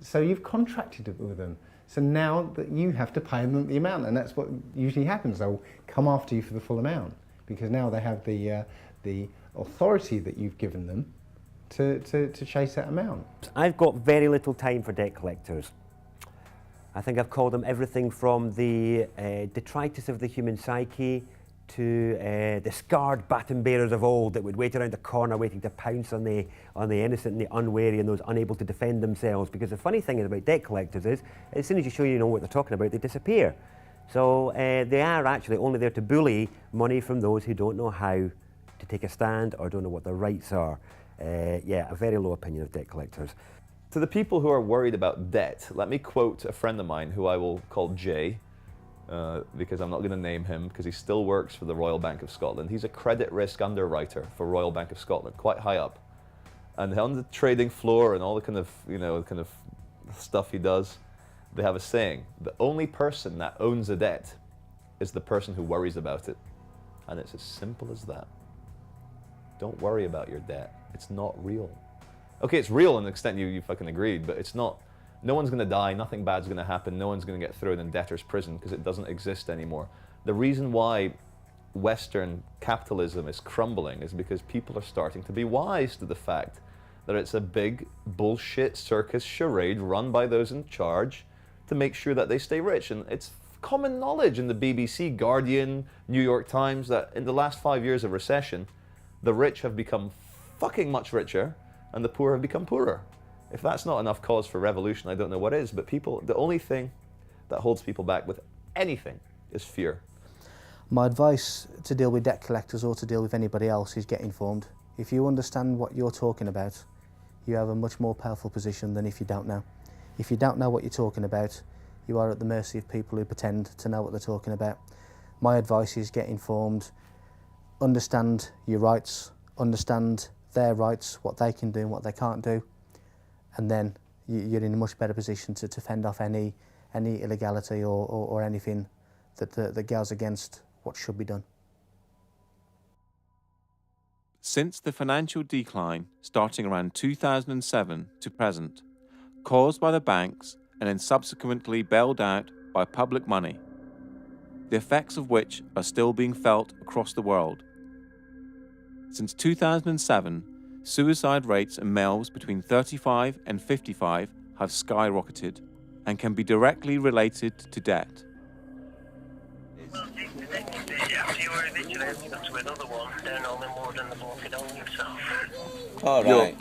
So you've contracted it with them. So now that you have to pay them the amount, and that's what usually happens. They'll come after you for the full amount because now they have the authority that you've given them to chase that amount. I've got very little time for debt collectors. I think I've called them everything from the detritus of the human psyche to the scarred baton bearers of old that would wait around the corner waiting to pounce on the innocent and the unwary and those unable to defend themselves. Because the funny thing about debt collectors is, as soon as you show you know what they're talking about, they disappear. So they are actually only there to bully money from those who don't know how to take a stand or don't know what their rights are. Yeah, a very low opinion of debt collectors. To the people who are worried about debt, let me quote a friend of mine who I will call Jay, because I'm not going to name him because he still works for the Royal Bank of Scotland. He's a credit risk underwriter for Royal Bank of Scotland, quite high up. And on the trading floor and all the kind of stuff he does, they have a saying: the only person that owns a debt is the person who worries about it. And it's as simple as that. Don't worry about your debt. It's not real. Okay, it's real in the extent you fucking agreed, but it's not. No one's going to die, nothing bad's going to happen, no one's going to get thrown in debtor's prison because it doesn't exist anymore. The reason why Western capitalism is crumbling is because people are starting to be wise to the fact that it's a big bullshit circus charade run by those in charge to make sure that they stay rich. And it's common knowledge in the BBC, Guardian, New York Times that in the last 5 years of recession, the rich have become fucking much richer and the poor have become poorer. If that's not enough cause for revolution, I don't know what is. But people, the only thing that holds people back with anything is fear. My advice to deal with debt collectors or to deal with anybody else is get informed. If you understand what you're talking about, you have a much more powerful position than if you don't know. If you don't know what you're talking about, you are at the mercy of people who pretend to know what they're talking about. My advice is get informed, understand your rights, understand their rights, what they can do and what they can't do, and then you're in a much better position to fend off any illegality or anything that goes against what should be done. Since the financial decline starting around 2007 to present, caused by the banks and then subsequently bailed out by public money, the effects of which are still being felt across the world. Since 2007, suicide rates in males between 35 and 55 have skyrocketed and can be directly related to debt. Oh, right.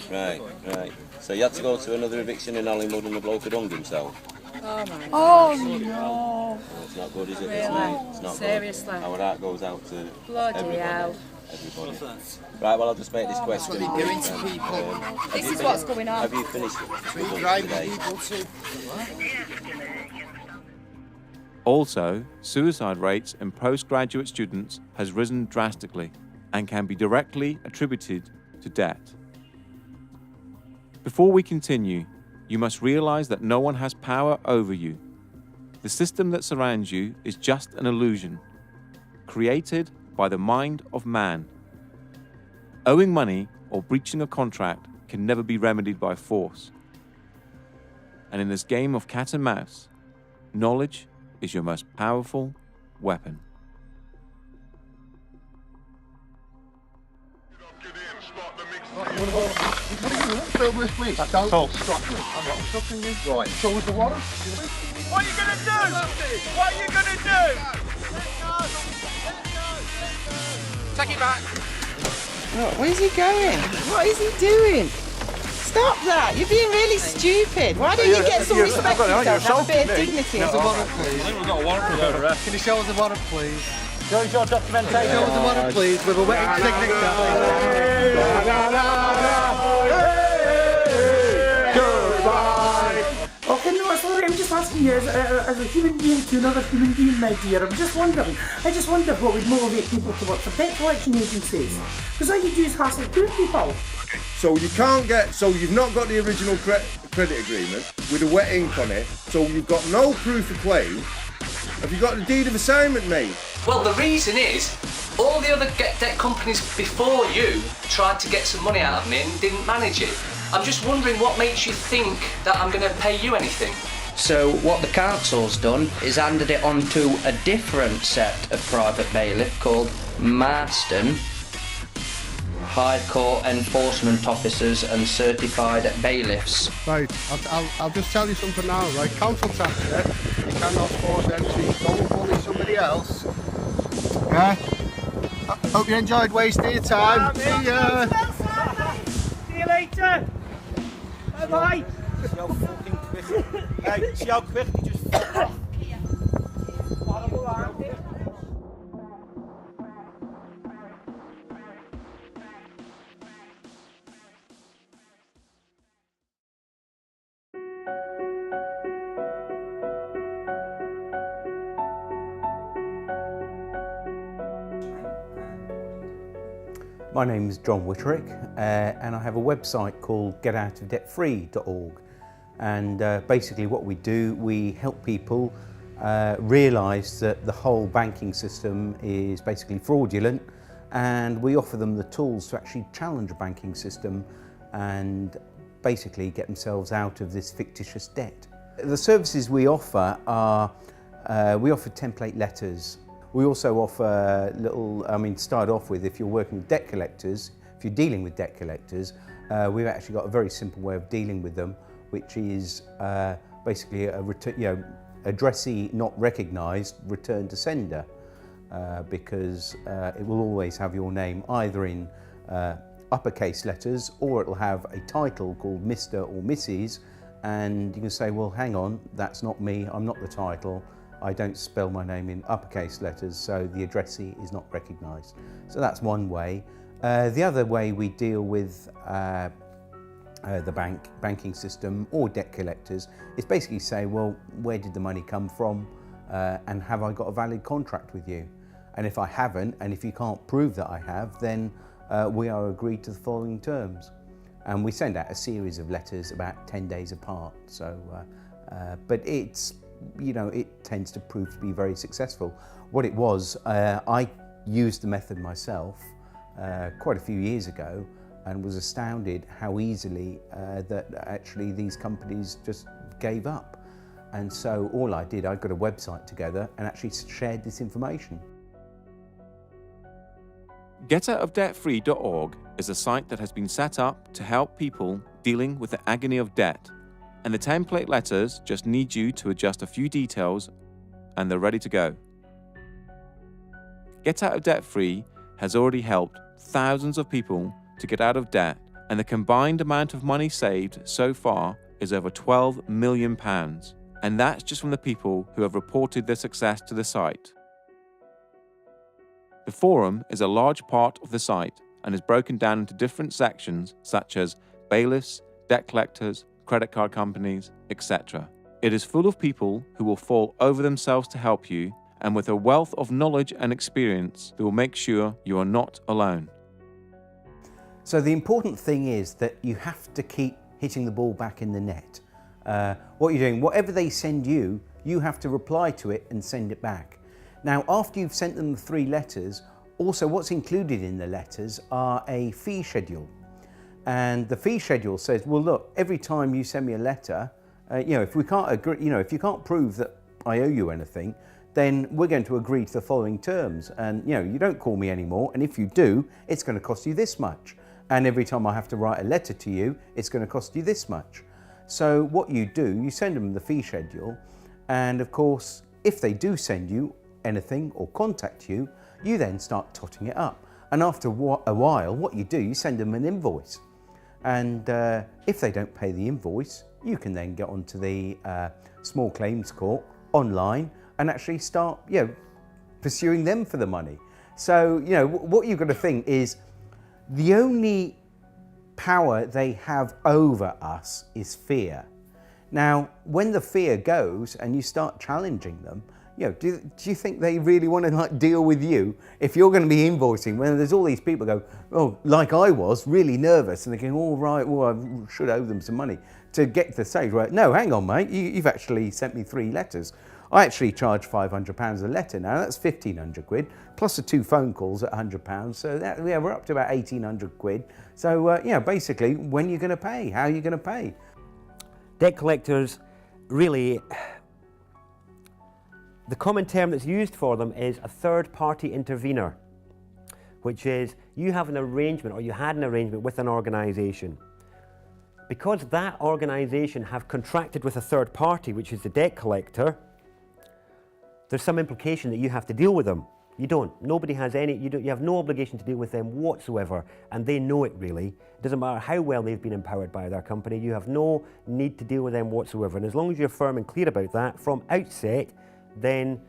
So you had to go to another eviction in Hollywood and the bloke had hung himself? Oh no! It's not good, is it? Really? It's not Seriously? good. Our heart goes out to Bloody hell. everybody. Right, well, I'll just make this question. That's what they're doing to people. This is what's going on. Have you finished it? Also, suicide rates in postgraduate students has risen drastically and can be directly attributed to debt. Before we continue, you must realize that no one has power over you. The system that surrounds you is just an illusion, created by the mind of man. Owing money or breaching a contract can never be remedied by force. And in this game of cat and mouse, knowledge is your most powerful weapon. Fill this with. Don't stop me. I'm not stopping you. Right. So was the water. What are you going to do? What are you going to do? Take it back. Where's he going? What is he doing? Stop that! You're being really stupid. Why don't you get some respect for yourself? Have a bit of dignity. Show us the warrant, please. I think we've got a warrant for the arrest. Can you show us the warrant, please? Show us your documentation. Show us the warrant, please, with a wet signature. Okay, no, sorry, I'm just asking you as a human being to another human being, my dear. I just wonder what would motivate people to work for debt collection agencies. Because all you do is hassle poor people. So you've not got the original credit agreement with a wet ink on it, so you've got no proof of claim. Have you got the deed of assignment made? Well, the reason is, all the other debt companies before you tried to get some money out of me and didn't manage it. I'm just wondering what makes you think that I'm going to pay you anything. So what the council's done is handed it on to a different set of private bailiff called Marston, High Court Enforcement Officers and Certified Bailiffs. Right, I'll just tell you something now, right? Council tax, yeah? You cannot force entry. Go and bully somebody else. Yeah? I hope you enjoyed wasting your time. See ya! See you later! Bye-bye! See how fucking quick. Hey, see how quick he just fucked off. Horrible, aren't they? My name is John Whitterick, and I have a website called getoutofdebtfree.org. And basically what we do, we help people realise that the whole banking system is basically fraudulent, and we offer them the tools to actually challenge a banking system and basically get themselves out of this fictitious debt. The services we offer are, we offer template letters. We also offer start off with, if you're working with debt collectors, if you're dealing with debt collectors, we've actually got a very simple way of dealing with them, which is basically a addressee not recognised, return to sender, because it will always have your name either in uppercase letters, or it will have a title called Mr. or Mrs. And you can say, well, hang on, that's not me, I'm not the title. I don't spell my name in uppercase letters, so the addressee is not recognised. So that's one way. The other way we deal with the banking system or debt collectors is basically say, well, where did the money come from, and have I got a valid contract with you? And if I haven't, and if you can't prove that I have, then we are agreed to the following terms. And we send out a series of letters about 10 days apart. So, but it's, it tends to prove to be very successful. What it was, I used the method myself quite a few years ago, and was astounded how easily that actually these companies just gave up. And so all I did, I got a website together and actually shared this information. GetOutOfDebtFree.org is a site that has been set up to help people dealing with the agony of debt. And the template letters just need you to adjust a few details and they're ready to go. Get Out of Debt Free has already helped thousands of people to get out of debt, and the combined amount of money saved so far is over £12 million. And that's just from the people who have reported their success to the site. The forum is a large part of the site and is broken down into different sections such as bailiffs, debt collectors, credit card companies, etc. It is full of people who will fall over themselves to help you, and with a wealth of knowledge and experience that will make sure you are not alone. So the important thing is that you have to keep hitting the ball back in the net. What you're doing, whatever they send you, you have to reply to it and send it back. Now, after you've sent them the 3 letters, also what's included in the letters are a fee schedule. And the fee schedule says, well, look, every time you send me a letter, if we can't agree, if you can't prove that I owe you anything, then we're going to agree to the following terms. And, you don't call me anymore. And if you do, it's going to cost you this much. And every time I have to write a letter to you, it's going to cost you this much. So what you do, you send them the fee schedule. And of course, if they do send you anything or contact you, you then start totting it up. And after a while, what you do, you send them an invoice. And if they don't pay the invoice, you can then get onto the small claims court online and actually start, pursuing them for the money. So, what you've got to think is the only power they have over us is fear. Now, when the fear goes and you start challenging them, do you think they really want to deal with you if you're going to be invoicing when there's all these people go, oh, like I was, really nervous, and they're going, oh, right, well, I should owe them some money to get to the stage where, no, hang on, mate, you've actually sent me 3 letters. I actually charge £500 a letter now, that's 1,500 quid, plus the 2 phone calls at £100, so we're up to about 1,800 quid. So, basically, when are you going to pay? How are you going to pay? Debt collectors, really, the common term that's used for them is a third-party intervener, which is you have an arrangement, or you had an arrangement with an organisation. Because that organisation have contracted with a third party, which is the debt collector, there's some implication that you have to deal with them. You don't. Nobody has any, you have no obligation to deal with them whatsoever, and they know it really. It doesn't matter how well they've been empowered by their company, you have no need to deal with them whatsoever. And as long as you're firm and clear about that from outset, then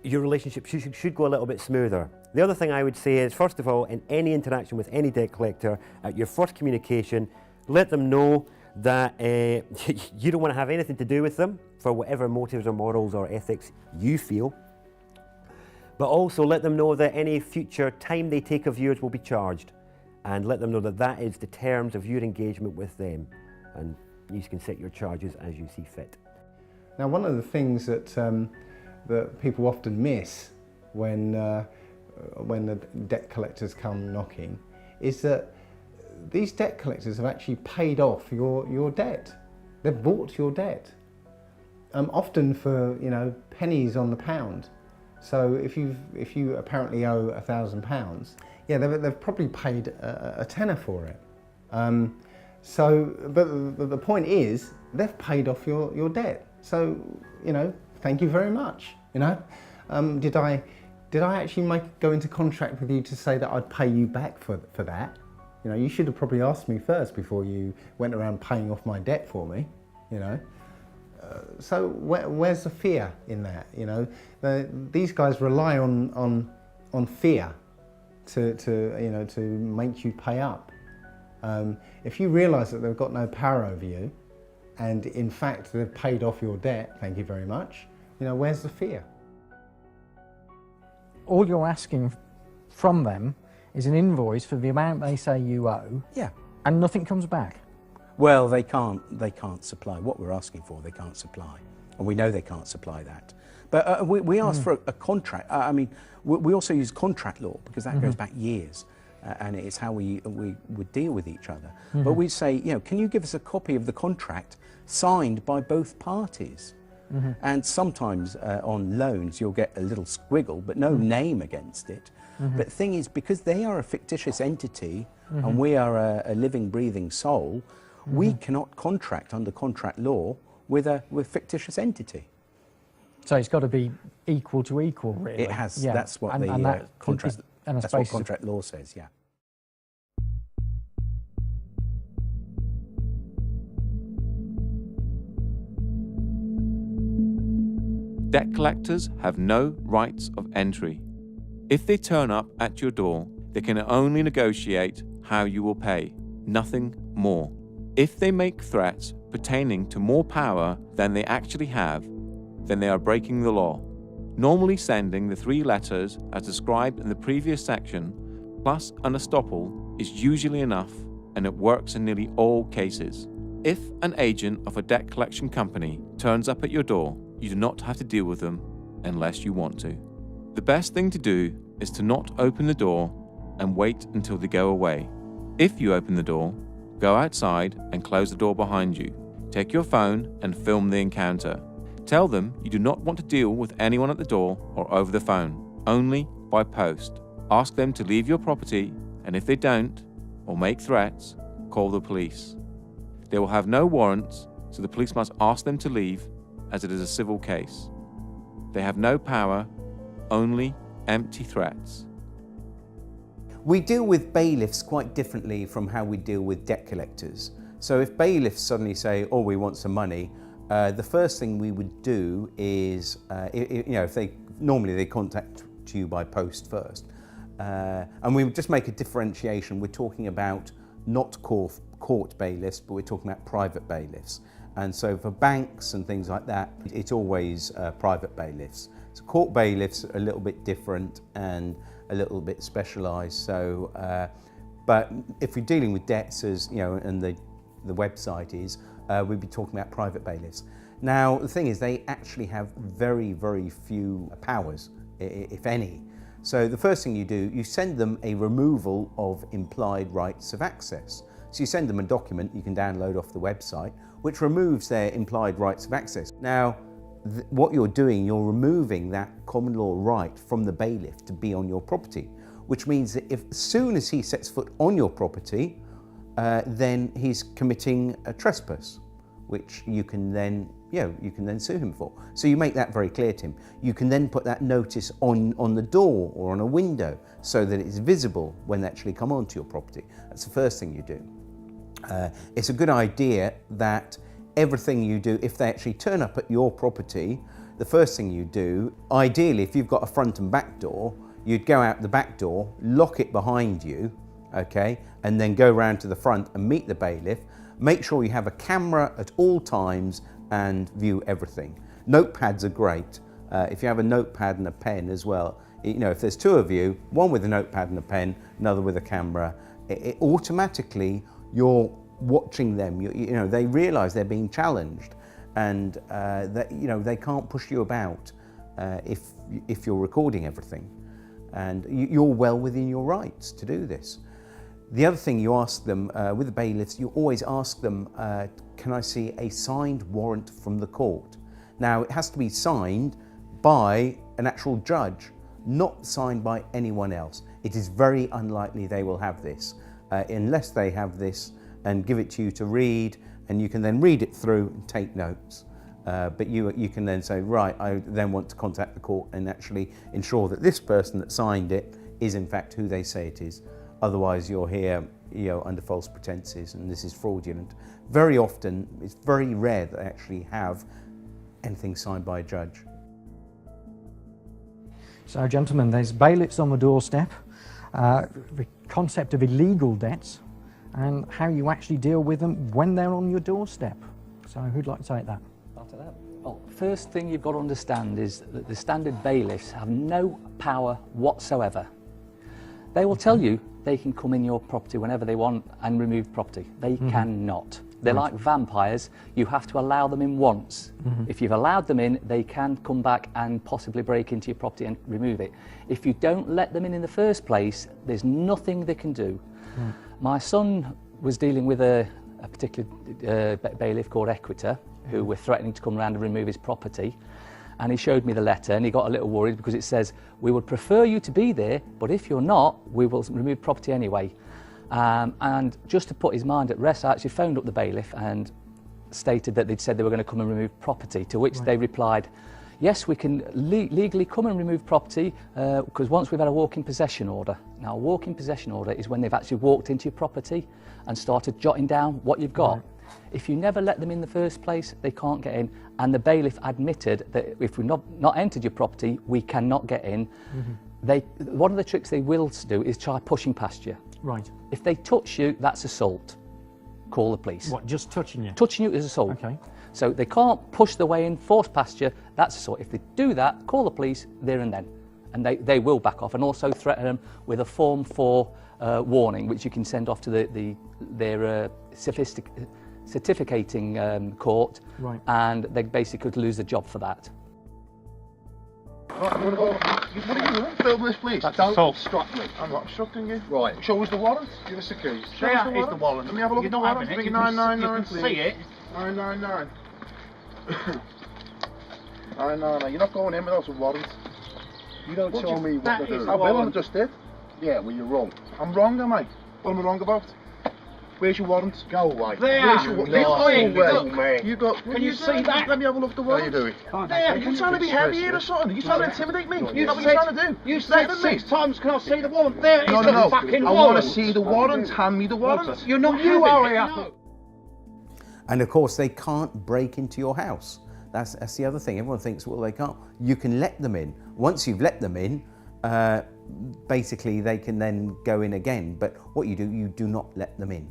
your relationship should go a little bit smoother. The other thing I would say is, first of all, in any interaction with any debt collector, at your first communication, let them know that you don't want to have anything to do with them for whatever motives or morals or ethics you feel. But also let them know that any future time they take of yours will be charged, and let them know that that is the terms of your engagement with them, and you can set your charges as you see fit. Now, one of the things that that people often miss when the debt collectors come knocking is that these debt collectors have actually paid off your debt. They've bought your debt, often for pennies on the pound. So if you apparently owe £1,000, yeah, they've probably paid a tenner for it. But the point is, they've paid off your debt. So thank you very much. Did I actually go into contract with you to say that I'd pay you back for that? You should have probably asked me first before you went around paying off my debt for me. So where's the fear in that? These guys rely on fear to make you pay up. If you realise that they've got no power over you, and in fact they've paid off your debt, thank you very much. Where's the fear? All you're asking from them is an invoice for the amount they say you owe. Yeah. And nothing comes back. Well, they can't supply what we're asking for. They can't supply, and we know they can't supply that. But we asked for a contract. We also use contract law because that goes back years, and it's how we would deal with each other. But we say, can you give us a copy of the contract signed by both parties? And sometimes on loans you'll get a little squiggle, but no name against it. But the thing is, because they are a fictitious entity and we are a living, breathing soul, we cannot contract under contract law with a fictitious entity. So it's got to be equal to equal, really. It has. Yeah. That's what contract. That's what contract law says. Yeah. Debt collectors have no rights of entry. If they turn up at your door, they can only negotiate how you will pay, nothing more. If they make threats pertaining to more power than they actually have, then they are breaking the law. Normally sending the 3 letters as described in the previous section, plus an estoppel, is usually enough, and it works in nearly all cases. If an agent of a debt collection company turns up at your door, you do not have to deal with them unless you want to. The best thing to do is to not open the door and wait until they go away. If you open the door, go outside and close the door behind you. Take your phone and film the encounter. Tell them you do not want to deal with anyone at the door or over the phone, only by post. Ask them to leave your property, and if they don't, or make threats, call the police. They will have no warrants, so the police must ask them to leave, as it is a civil case. They have no power, only empty threats. We deal with bailiffs quite differently from how we deal with debt collectors. So if bailiffs suddenly say, oh, we want some money, the first thing we would do is, if normally they contact you by post first. And we would just make a differentiation. We're talking about not court bailiffs, but we're talking about private bailiffs. And so for banks and things like that, it's always private bailiffs. So court bailiffs are a little bit different and a little bit specialised. So, but if you're dealing with debts, as and the website is, we'd be talking about private bailiffs. Now, the thing is, they actually have very, very few powers, if any. So the first thing you do, you send them a removal of implied rights of access. So you send them a document you can download off the website, which removes their implied rights of access. Now, what you're doing, you're removing that common law right from the bailiff to be on your property, which means that as soon as he sets foot on your property, then he's committing a trespass, which you can then sue him for. So you make that very clear to him. You can then put that notice on the door or on a window so that it's visible when they actually come onto your property. That's the first thing you do. It's a good idea that everything you do, if they actually turn up at your property, the first thing you do, ideally if you've got a front and back door, you'd go out the back door, lock it behind you, okay, and then go round to the front and meet the bailiff. Make sure you have a camera at all times and view everything. Notepads are great. If you have a notepad and a pen as well, if there's 2 of you, one with a notepad and a pen, another with a camera, it automatically you're watching them. They realise they're being challenged, and that they can't push you about if you're recording everything, and you're well within your rights to do this. The other thing you ask them with the bailiffs, you always ask them, can I see a signed warrant from the court? Now, it has to be signed by an actual judge, not signed by anyone else. It is very unlikely they will have this, unless they have this and give it to you to read, and you can then read it through and take notes. But you can then say, right, I then want to contact the court and actually ensure that this person that signed it is in fact who they say it is. Otherwise you're here under false pretenses, and this is fraudulent. Very often, it's very rare that they actually have anything signed by a judge. So gentlemen, there's bailiffs on the doorstep, the concept of illegal debts, and how you actually deal with them when they're on your doorstep. So who'd like to take that? After that. Well, first thing you've got to understand is that the standard bailiffs have no power whatsoever. They will tell you they can come in your property whenever they want and remove property. They cannot. They're like vampires. You have to allow them in once. If you've allowed them in, they can come back and possibly break into your property and remove it. If you don't let them in the first place, there's nothing they can do. My son was dealing with a particular bailiff called Equita, who were threatening to come around and remove his property. And he showed me the letter and he got a little worried because it says, we would prefer you to be there, but if you're not, we will remove property anyway. And just to put his mind at rest, I actually phoned up the bailiff and stated that they'd said they were going to come and remove property, to which they replied, yes, we can legally come and remove property because once we've had a walk-in possession order. Now, a walk-in possession order is when they've actually walked into your property and started jotting down what you've got. Right. If you never let them in the first place, they can't get in. And the bailiff admitted that if we've not entered your property, we cannot get in. Mm-hmm. One of the tricks they will do is try pushing past you. Right. If they touch you, that's assault. Call the police. What, just touching you? Touching you is assault. Okay. So they can't push their way in, force past you, that's assault. If they do that, call the police there and then. And they will back off, and also threaten them with a Form 4 warning, which you can send off to their certificating court, right. And they basically could lose the job for that. Right, I'm gonna go. What are you doing? Film this, please. Don't obstruct me. I'm not obstructing you. Right. Show us the warrant. Give us the keys. Show us the warrant. The warrant. Let me have a look at the warrant. Bring 999, please. See it. 999. 999. You're not going in without a warrant. You don't show me what to do. I will. I just did. Yeah, well, you're wrong. I'm wrong, am I? What am I wrong about? Where's your warrant? Go away. There. You go. Can you see that? Let me have a look at the warrant. How you doing? There. You trying to be heavy here or something? Are you trying to intimidate me? You know what you're trying to do? You said 6 times, can I see the warrant? There is the fucking warrant. I want to see the warrant. Hand me the warrant. You're not you, Harry. And of course, they can't break into your house. That's the other thing. Everyone thinks, well, they can't. You can let them in. Once you've let them in, basically they can then go in again. But what you do not let them in.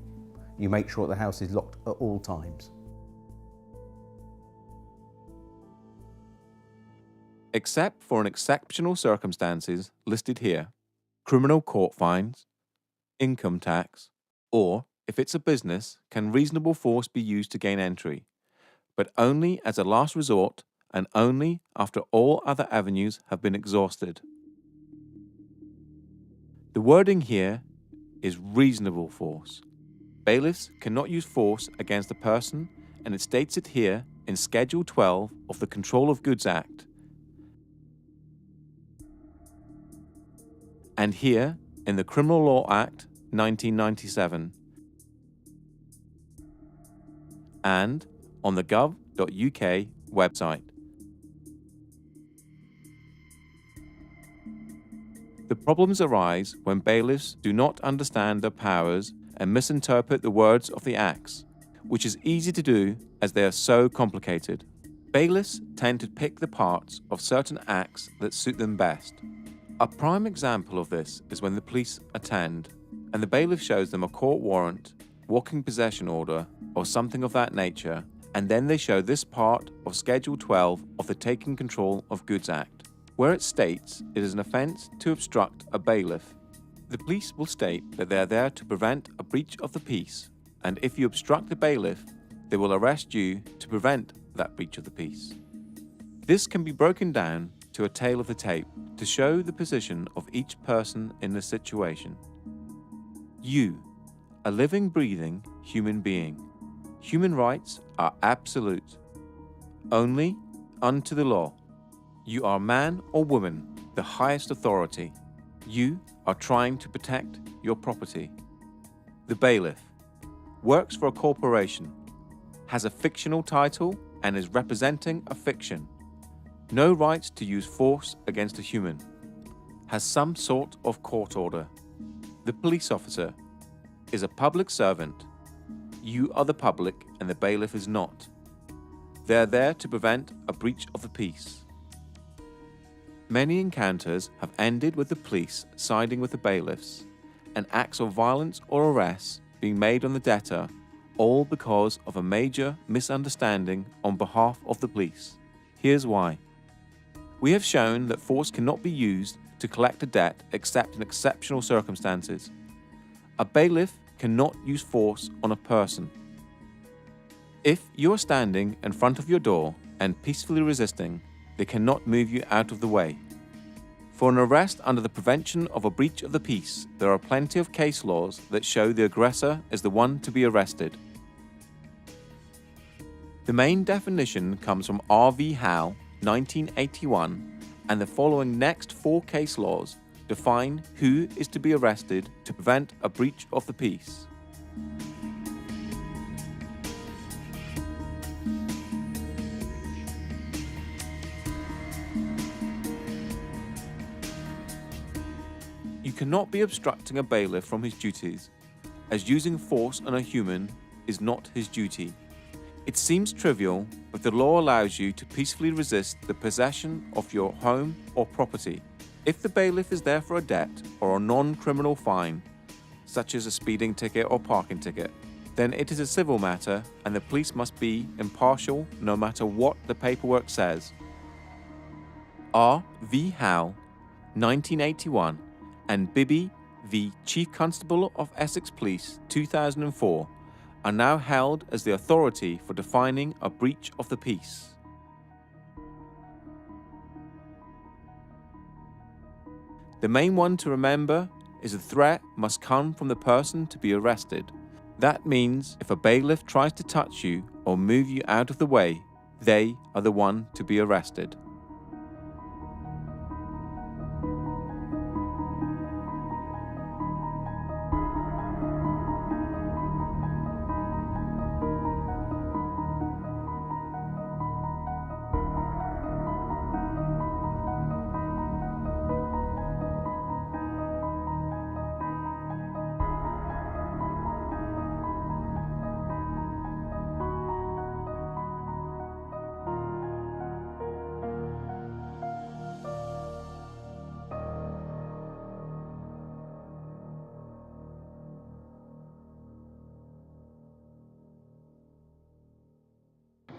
You make sure the house is locked at all times. Except for in exceptional circumstances listed here, criminal court fines, income tax, or, if it's a business, can reasonable force be used to gain entry, but only as a last resort and only after all other avenues have been exhausted. The wording here is reasonable force. Bailiffs cannot use force against a person, and it states it here in Schedule 12 of the Control of Goods Act, and here in the Criminal Law Act 1997, and on the gov.uk website. The problems arise when bailiffs do not understand their powers and misinterpret the words of the acts, which is easy to do as they are so complicated. Bailiffs tend to pick the parts of certain acts that suit them best. A prime example of this is when the police attend and the bailiff shows them a court warrant, walking possession order, or something of that nature, and then they show this part of Schedule 12 of the Taking Control of Goods Act, where it states it is an offence to obstruct a bailiff. The police will state that they are there to prevent a breach of the peace, and if you obstruct the bailiff, they will arrest you to prevent that breach of the peace. This can be broken down to a tale of the tape to show the position of each person in the situation. You, a living, breathing human being. Human rights are absolute. Only unto the law. You are man or woman, the highest authority. You are trying to protect your property. The bailiff works for a corporation, has a fictional title and is representing a fiction. No rights to use force against a human. Has some sort of court order. The police officer is a public servant. You are the public and the bailiff is not. They are there to prevent a breach of the peace. Many encounters have ended with the police siding with the bailiffs, and acts of violence or arrests being made on the debtor, all because of a major misunderstanding on behalf of the police. Here's why. We have shown that force cannot be used to collect a debt except in exceptional circumstances. A bailiff cannot use force on a person. If you are standing in front of your door and peacefully resisting, they cannot move you out of the way. For an arrest under the prevention of a breach of the peace, there are plenty of case laws that show the aggressor is the one to be arrested. The main definition comes from R.V. Howe, 1981, and the following next 4 case laws define who is to be arrested to prevent a breach of the peace. You cannot be obstructing a bailiff from his duties, as using force on a human is not his duty. It seems trivial, but the law allows you to peacefully resist the possession of your home or property. If the bailiff is there for a debt or a non-criminal fine, such as a speeding ticket or parking ticket, then it is a civil matter and the police must be impartial no matter what the paperwork says. R.V. Howe, 1981, and Bibby v. Chief Constable of Essex Police, 2004, are now held as the authority for defining a breach of the peace. The main one to remember is the threat must come from the person to be arrested. That means if a bailiff tries to touch you or move you out of the way, they are the one to be arrested.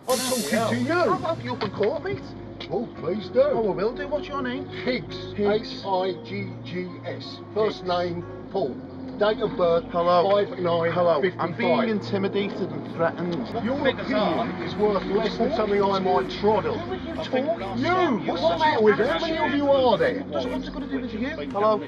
I'm talking to you. I'll help you up in court, mate. Oh, please do. Oh, I will do. What's your name? Higgs. H-I-G-G-S. First name, Paul. Date of birth, 5/9/55. I'm being intimidated and threatened. Your opinion is worth less than something I might trod on. You! What's the matter with you? How many of you are there? What's it got to do with you? Hello?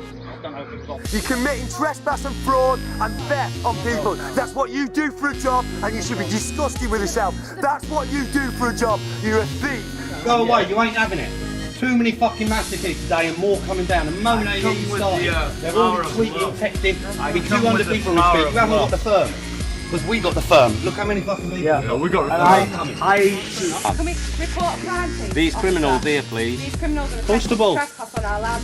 You're committing trespass and fraud and theft on people. That's what you do for a job, and you should be disgusted with yourself. That's what you do for a job. You're a thief. Go away, you ain't having it. Too many fucking massacres today and more coming down. The moment they even started, they're all tweeting, texting, with 200 people in the street. You haven't got the firm. Because we got the firm. Look how many fucking people. Yeah, we got the firm. Can we report a crime, please? These criminals here, please. These criminals are Constable. trespass on our land.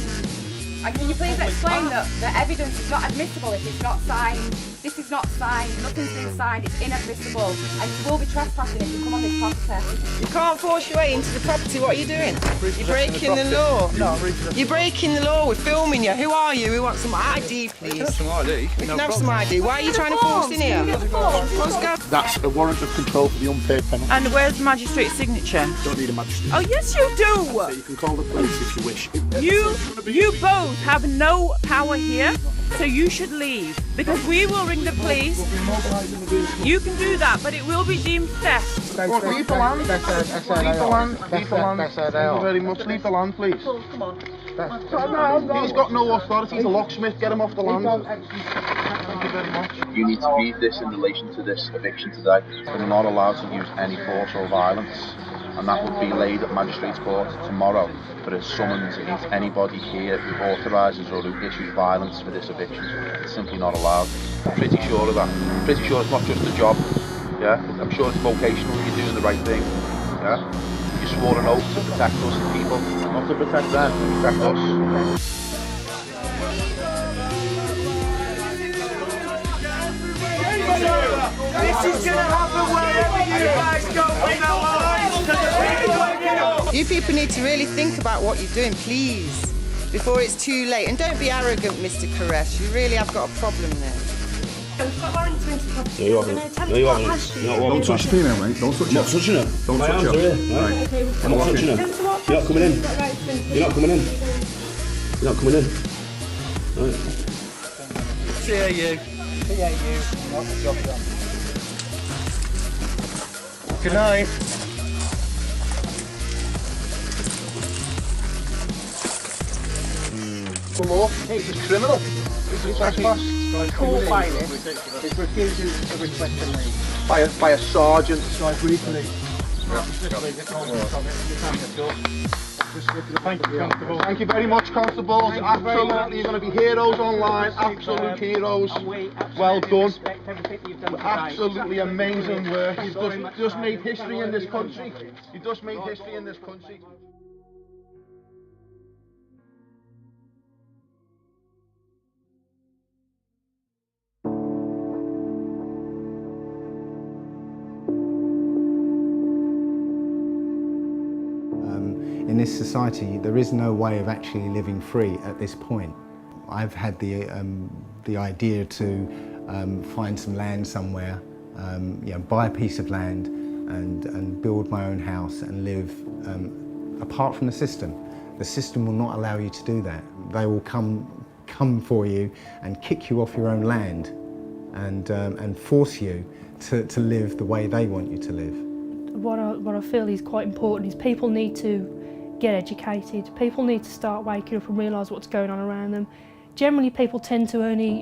And can you please explain that the evidence is not admissible if it's not signed? This is not signed, nothing's been signed, it's inadmissible, and you will be trespassing if you come on this property. You can't force your way into the property, what are you doing? You're breaking the law. No, you're breaking the law, we're filming you. Who are you? We want some ID, please. Have some ID. We can have some ID. Why are you trying to force in here? Let's go. That's a warrant of control for the unpaid penalty. And where's the magistrate's signature? Don't need a magistrate. Oh, yes you do! So you can call the police if you wish. You both have no power here, so you should leave. Because we will ring the police. You can do that, but it will be deemed theft. Leave the land. Leave the land. Leave the land. Thank you very much. Leave the land, please. He's got no authority. He's a locksmith. Get him off the land. Thank you very much. You need to read this in relation to this eviction today. We're not allowed to use any force or violence, and that would be laid at Magistrates Court tomorrow for a summons against anybody here who authorises or who issues violence for this eviction. It's simply not allowed. I'm pretty sure of that. I'm pretty sure it's not just a job. Yeah, I'm sure it's vocational. You're doing the right thing. Yeah, you swore an oath to protect us, the people, not to protect them, to protect us. This is going to happen wherever you guys go from now on. You people need to really think about what you're doing, please, before it's too late. And don't be arrogant, Mr. Koresh. You really have got a problem there. We've got warrants to enter the property. No, you haven't. Don't touch the female, mate. Don't touch her. Not touching her. Don't My touch arms her. are here. Right. Okay, I'm not touching her. You're not coming in. You're not coming in. You're not coming in. Right. TAU. Good night. The law. It's a criminal. It's a trespass. Court by this is refusing to request a name. By a sergeant. So I briefly Thank you very much, constables. Absolutely, you're going to be heroes online. Absolute heroes. Well done. Absolutely amazing work. You've just made history in this country. You've just made history in this country. In this society, there is no way of actually living free at this point. I've had the idea to find some land somewhere, you know, buy a piece of land and build my own house and live apart from the system. The system will not allow you to do that. They will come for you and kick you off your own land and force you to live the way they want you to live. What I feel is quite important is people need to get educated. People need to start waking up and realise what's going on around them. Generally, people tend to only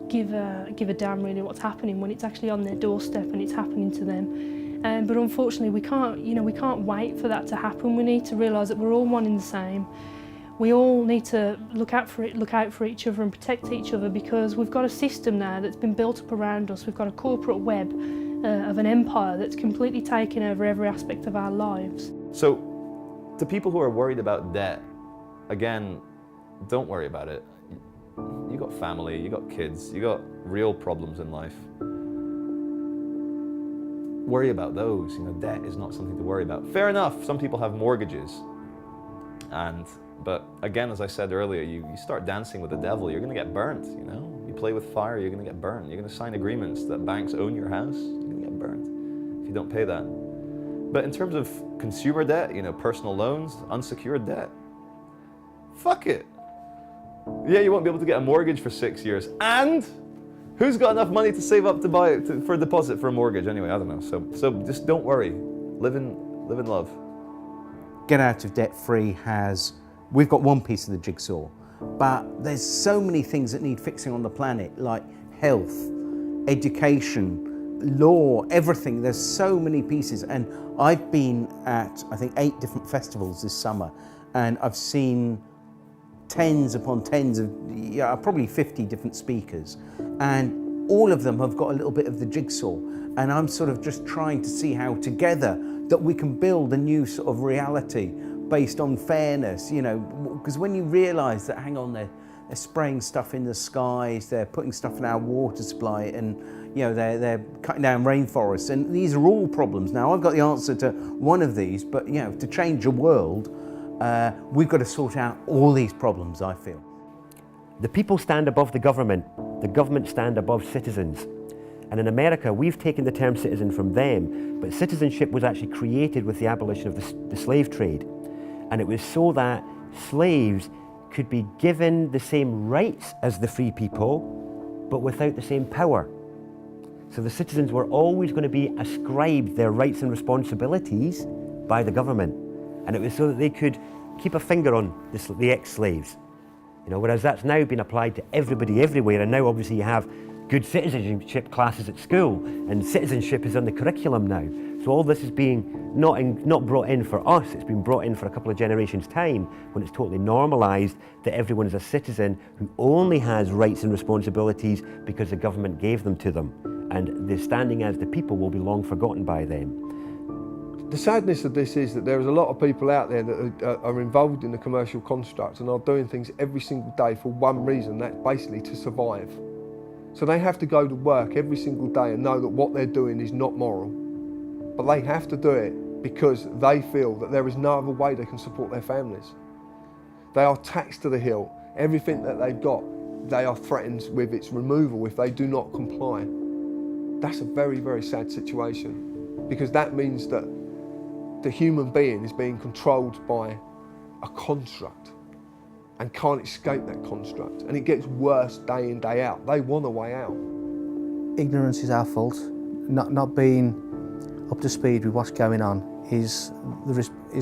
give a damn really what's happening when it's actually on their doorstep and it's happening to them. But unfortunately, we can't wait for that to happen. We need to realise that we're all one and the same. We all need to look out for each other and protect each other, because we've got a system now that's been built up around us. We've got a corporate web of an empire that's completely taken over every aspect of our lives. So, to people who are worried about debt, again, don't worry about it. You got family, you got kids, you got real problems in life. Worry about those. You know, debt is not something to worry about. Fair enough, some people have mortgages, but again, as I said earlier, you start dancing with the devil, you're going to get burnt. You know, you play with fire, you're going to get burned. You're going to sign agreements that banks own your house, you're going to get burned if you don't pay that. But in terms of consumer debt, you know, personal loans, unsecured debt, fuck it. Yeah, you won't be able to get a mortgage for 6 years. And who's got enough money to save up to buy it for a deposit for a mortgage? Anyway, I don't know. So just don't worry. Live in love. Get Out of Debt Free we've got one piece of the jigsaw, but there's so many things that need fixing on the planet, like health, education, law, everything. There's so many pieces, and I've been at, I think, 8 different festivals this summer, and I've seen tens upon tens of, probably 50 different speakers, and all of them have got a little bit of the jigsaw, and I'm sort of just trying to see how together that we can build a new sort of reality based on fairness, you know, because when you realise that, hang on, they're spraying stuff in the skies, they're putting stuff in our water supply, and you know, they're cutting down rainforests, and these are all problems. Now, I've got the answer to one of these, but you know, to change the world, we've got to sort out all these problems, I feel. The people stand above the government stand above citizens. And in America, we've taken the term citizen from them, but citizenship was actually created with the abolition of the slave trade. And it was so that slaves could be given the same rights as the free people, but without the same power. So the citizens were always going to be ascribed their rights and responsibilities by the government. And it was so that they could keep a finger on the ex-slaves. You know, whereas that's now been applied to everybody everywhere, and now obviously you have good citizenship classes at school, and citizenship is on the curriculum now. So all this is being not brought in for us, it's been brought in for a couple of generations' time, when it's totally normalised that everyone is a citizen who only has rights and responsibilities because the government gave them to them. And the standing as the people will be long forgotten by them. The sadness of this is that there is a lot of people out there that are involved in the commercial construct and are doing things every single day for one reason, that's basically to survive. So they have to go to work every single day and know that what they're doing is not moral. But they have to do it because they feel that there is no other way they can support their families. They are taxed to the hill. Everything that they've got, they are threatened with its removal if they do not comply. That's a very, very sad situation, because that means that the human being is being controlled by a construct and can't escape that construct. And it gets worse day in, day out. They want a way out. Ignorance is our fault. Not being up to speed with what's going on is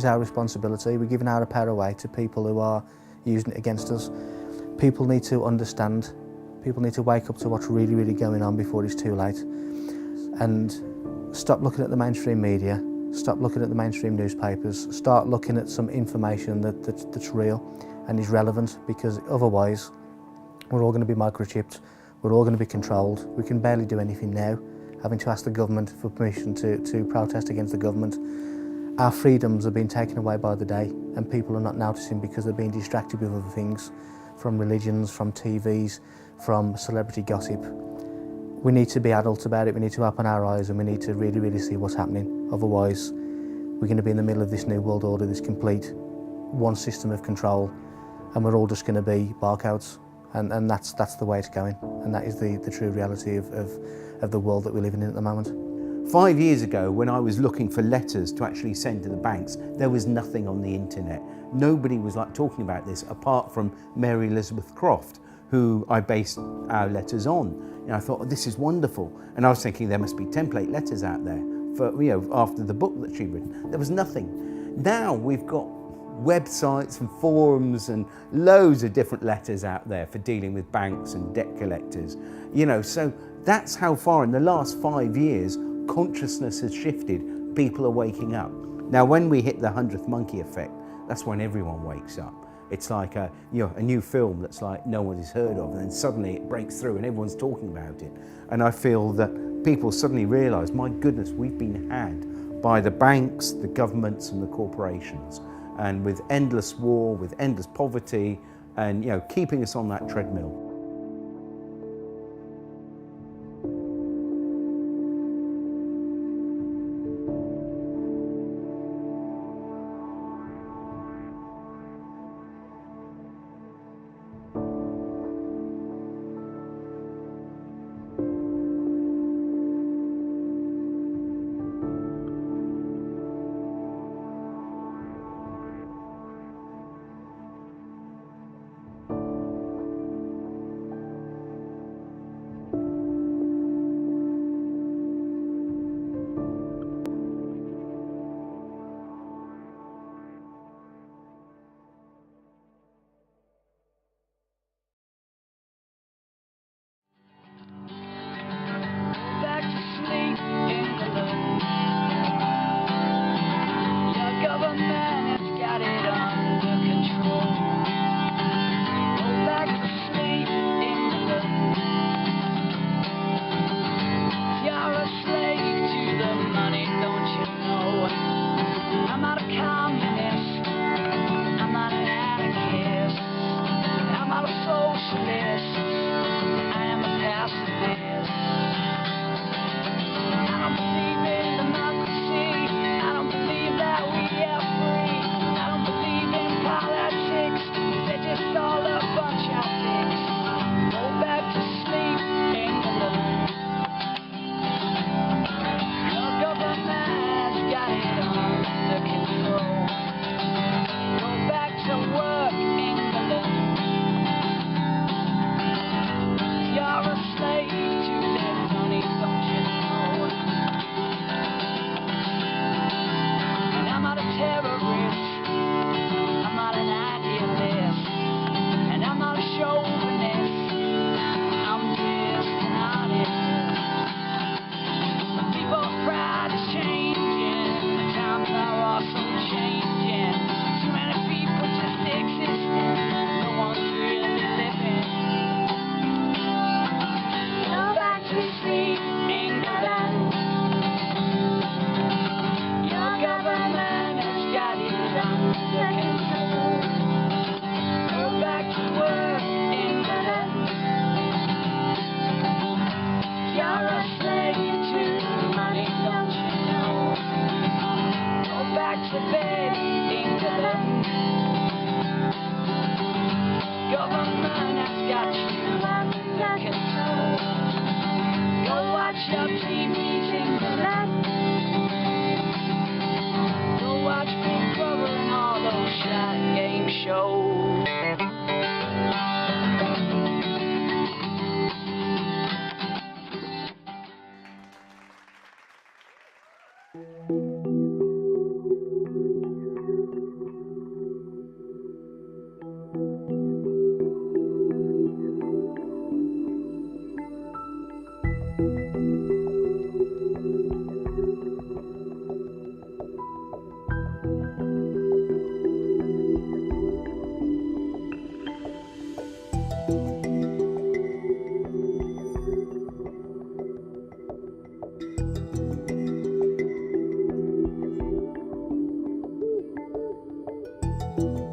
our responsibility. We're giving our power away to people who are using it against us. People need to understand. People need to wake up to what's really, really going on before it's too late. And stop looking at the mainstream media Stop looking at the mainstream newspapers. Start looking at some information that's real and is relevant, because otherwise we're all going to be microchipped, we're all going to be controlled. We can barely do anything now, having to ask the government for permission to protest against the government. Our freedoms are being taken away by the day, and people are not noticing because they're being distracted with other things, from religions, from TVs, from celebrity gossip. We need to be adults about it, we need to open our eyes, and we need to really, really see what's happening. Otherwise, we're going to be in the middle of this new world order, this complete one system of control, and we're all just going to be barcodes. And that's the way it's going, and that is the true reality of the world that we're living in at the moment. 5 years ago, when I was looking for letters to actually send to the banks, there was nothing on the internet. Nobody was like talking about this apart from Mary Elizabeth Croft, who I based our letters on. And I thought, oh, this is wonderful. And I was thinking there must be template letters out there for, you know, after the book that she'd written. There was nothing. Now we've got websites and forums and loads of different letters out there for dealing with banks and debt collectors. You know, so that's how far in the last 5 years consciousness has shifted. People are waking up. Now when we hit the 100th monkey effect, that's when everyone wakes up. It's like a new film that's like no one has heard of, and then suddenly it breaks through and everyone's talking about it. And I feel that people suddenly realise, my goodness, we've been had by the banks, the governments and the corporations. And with endless war, with endless poverty, and keeping us on that treadmill. you.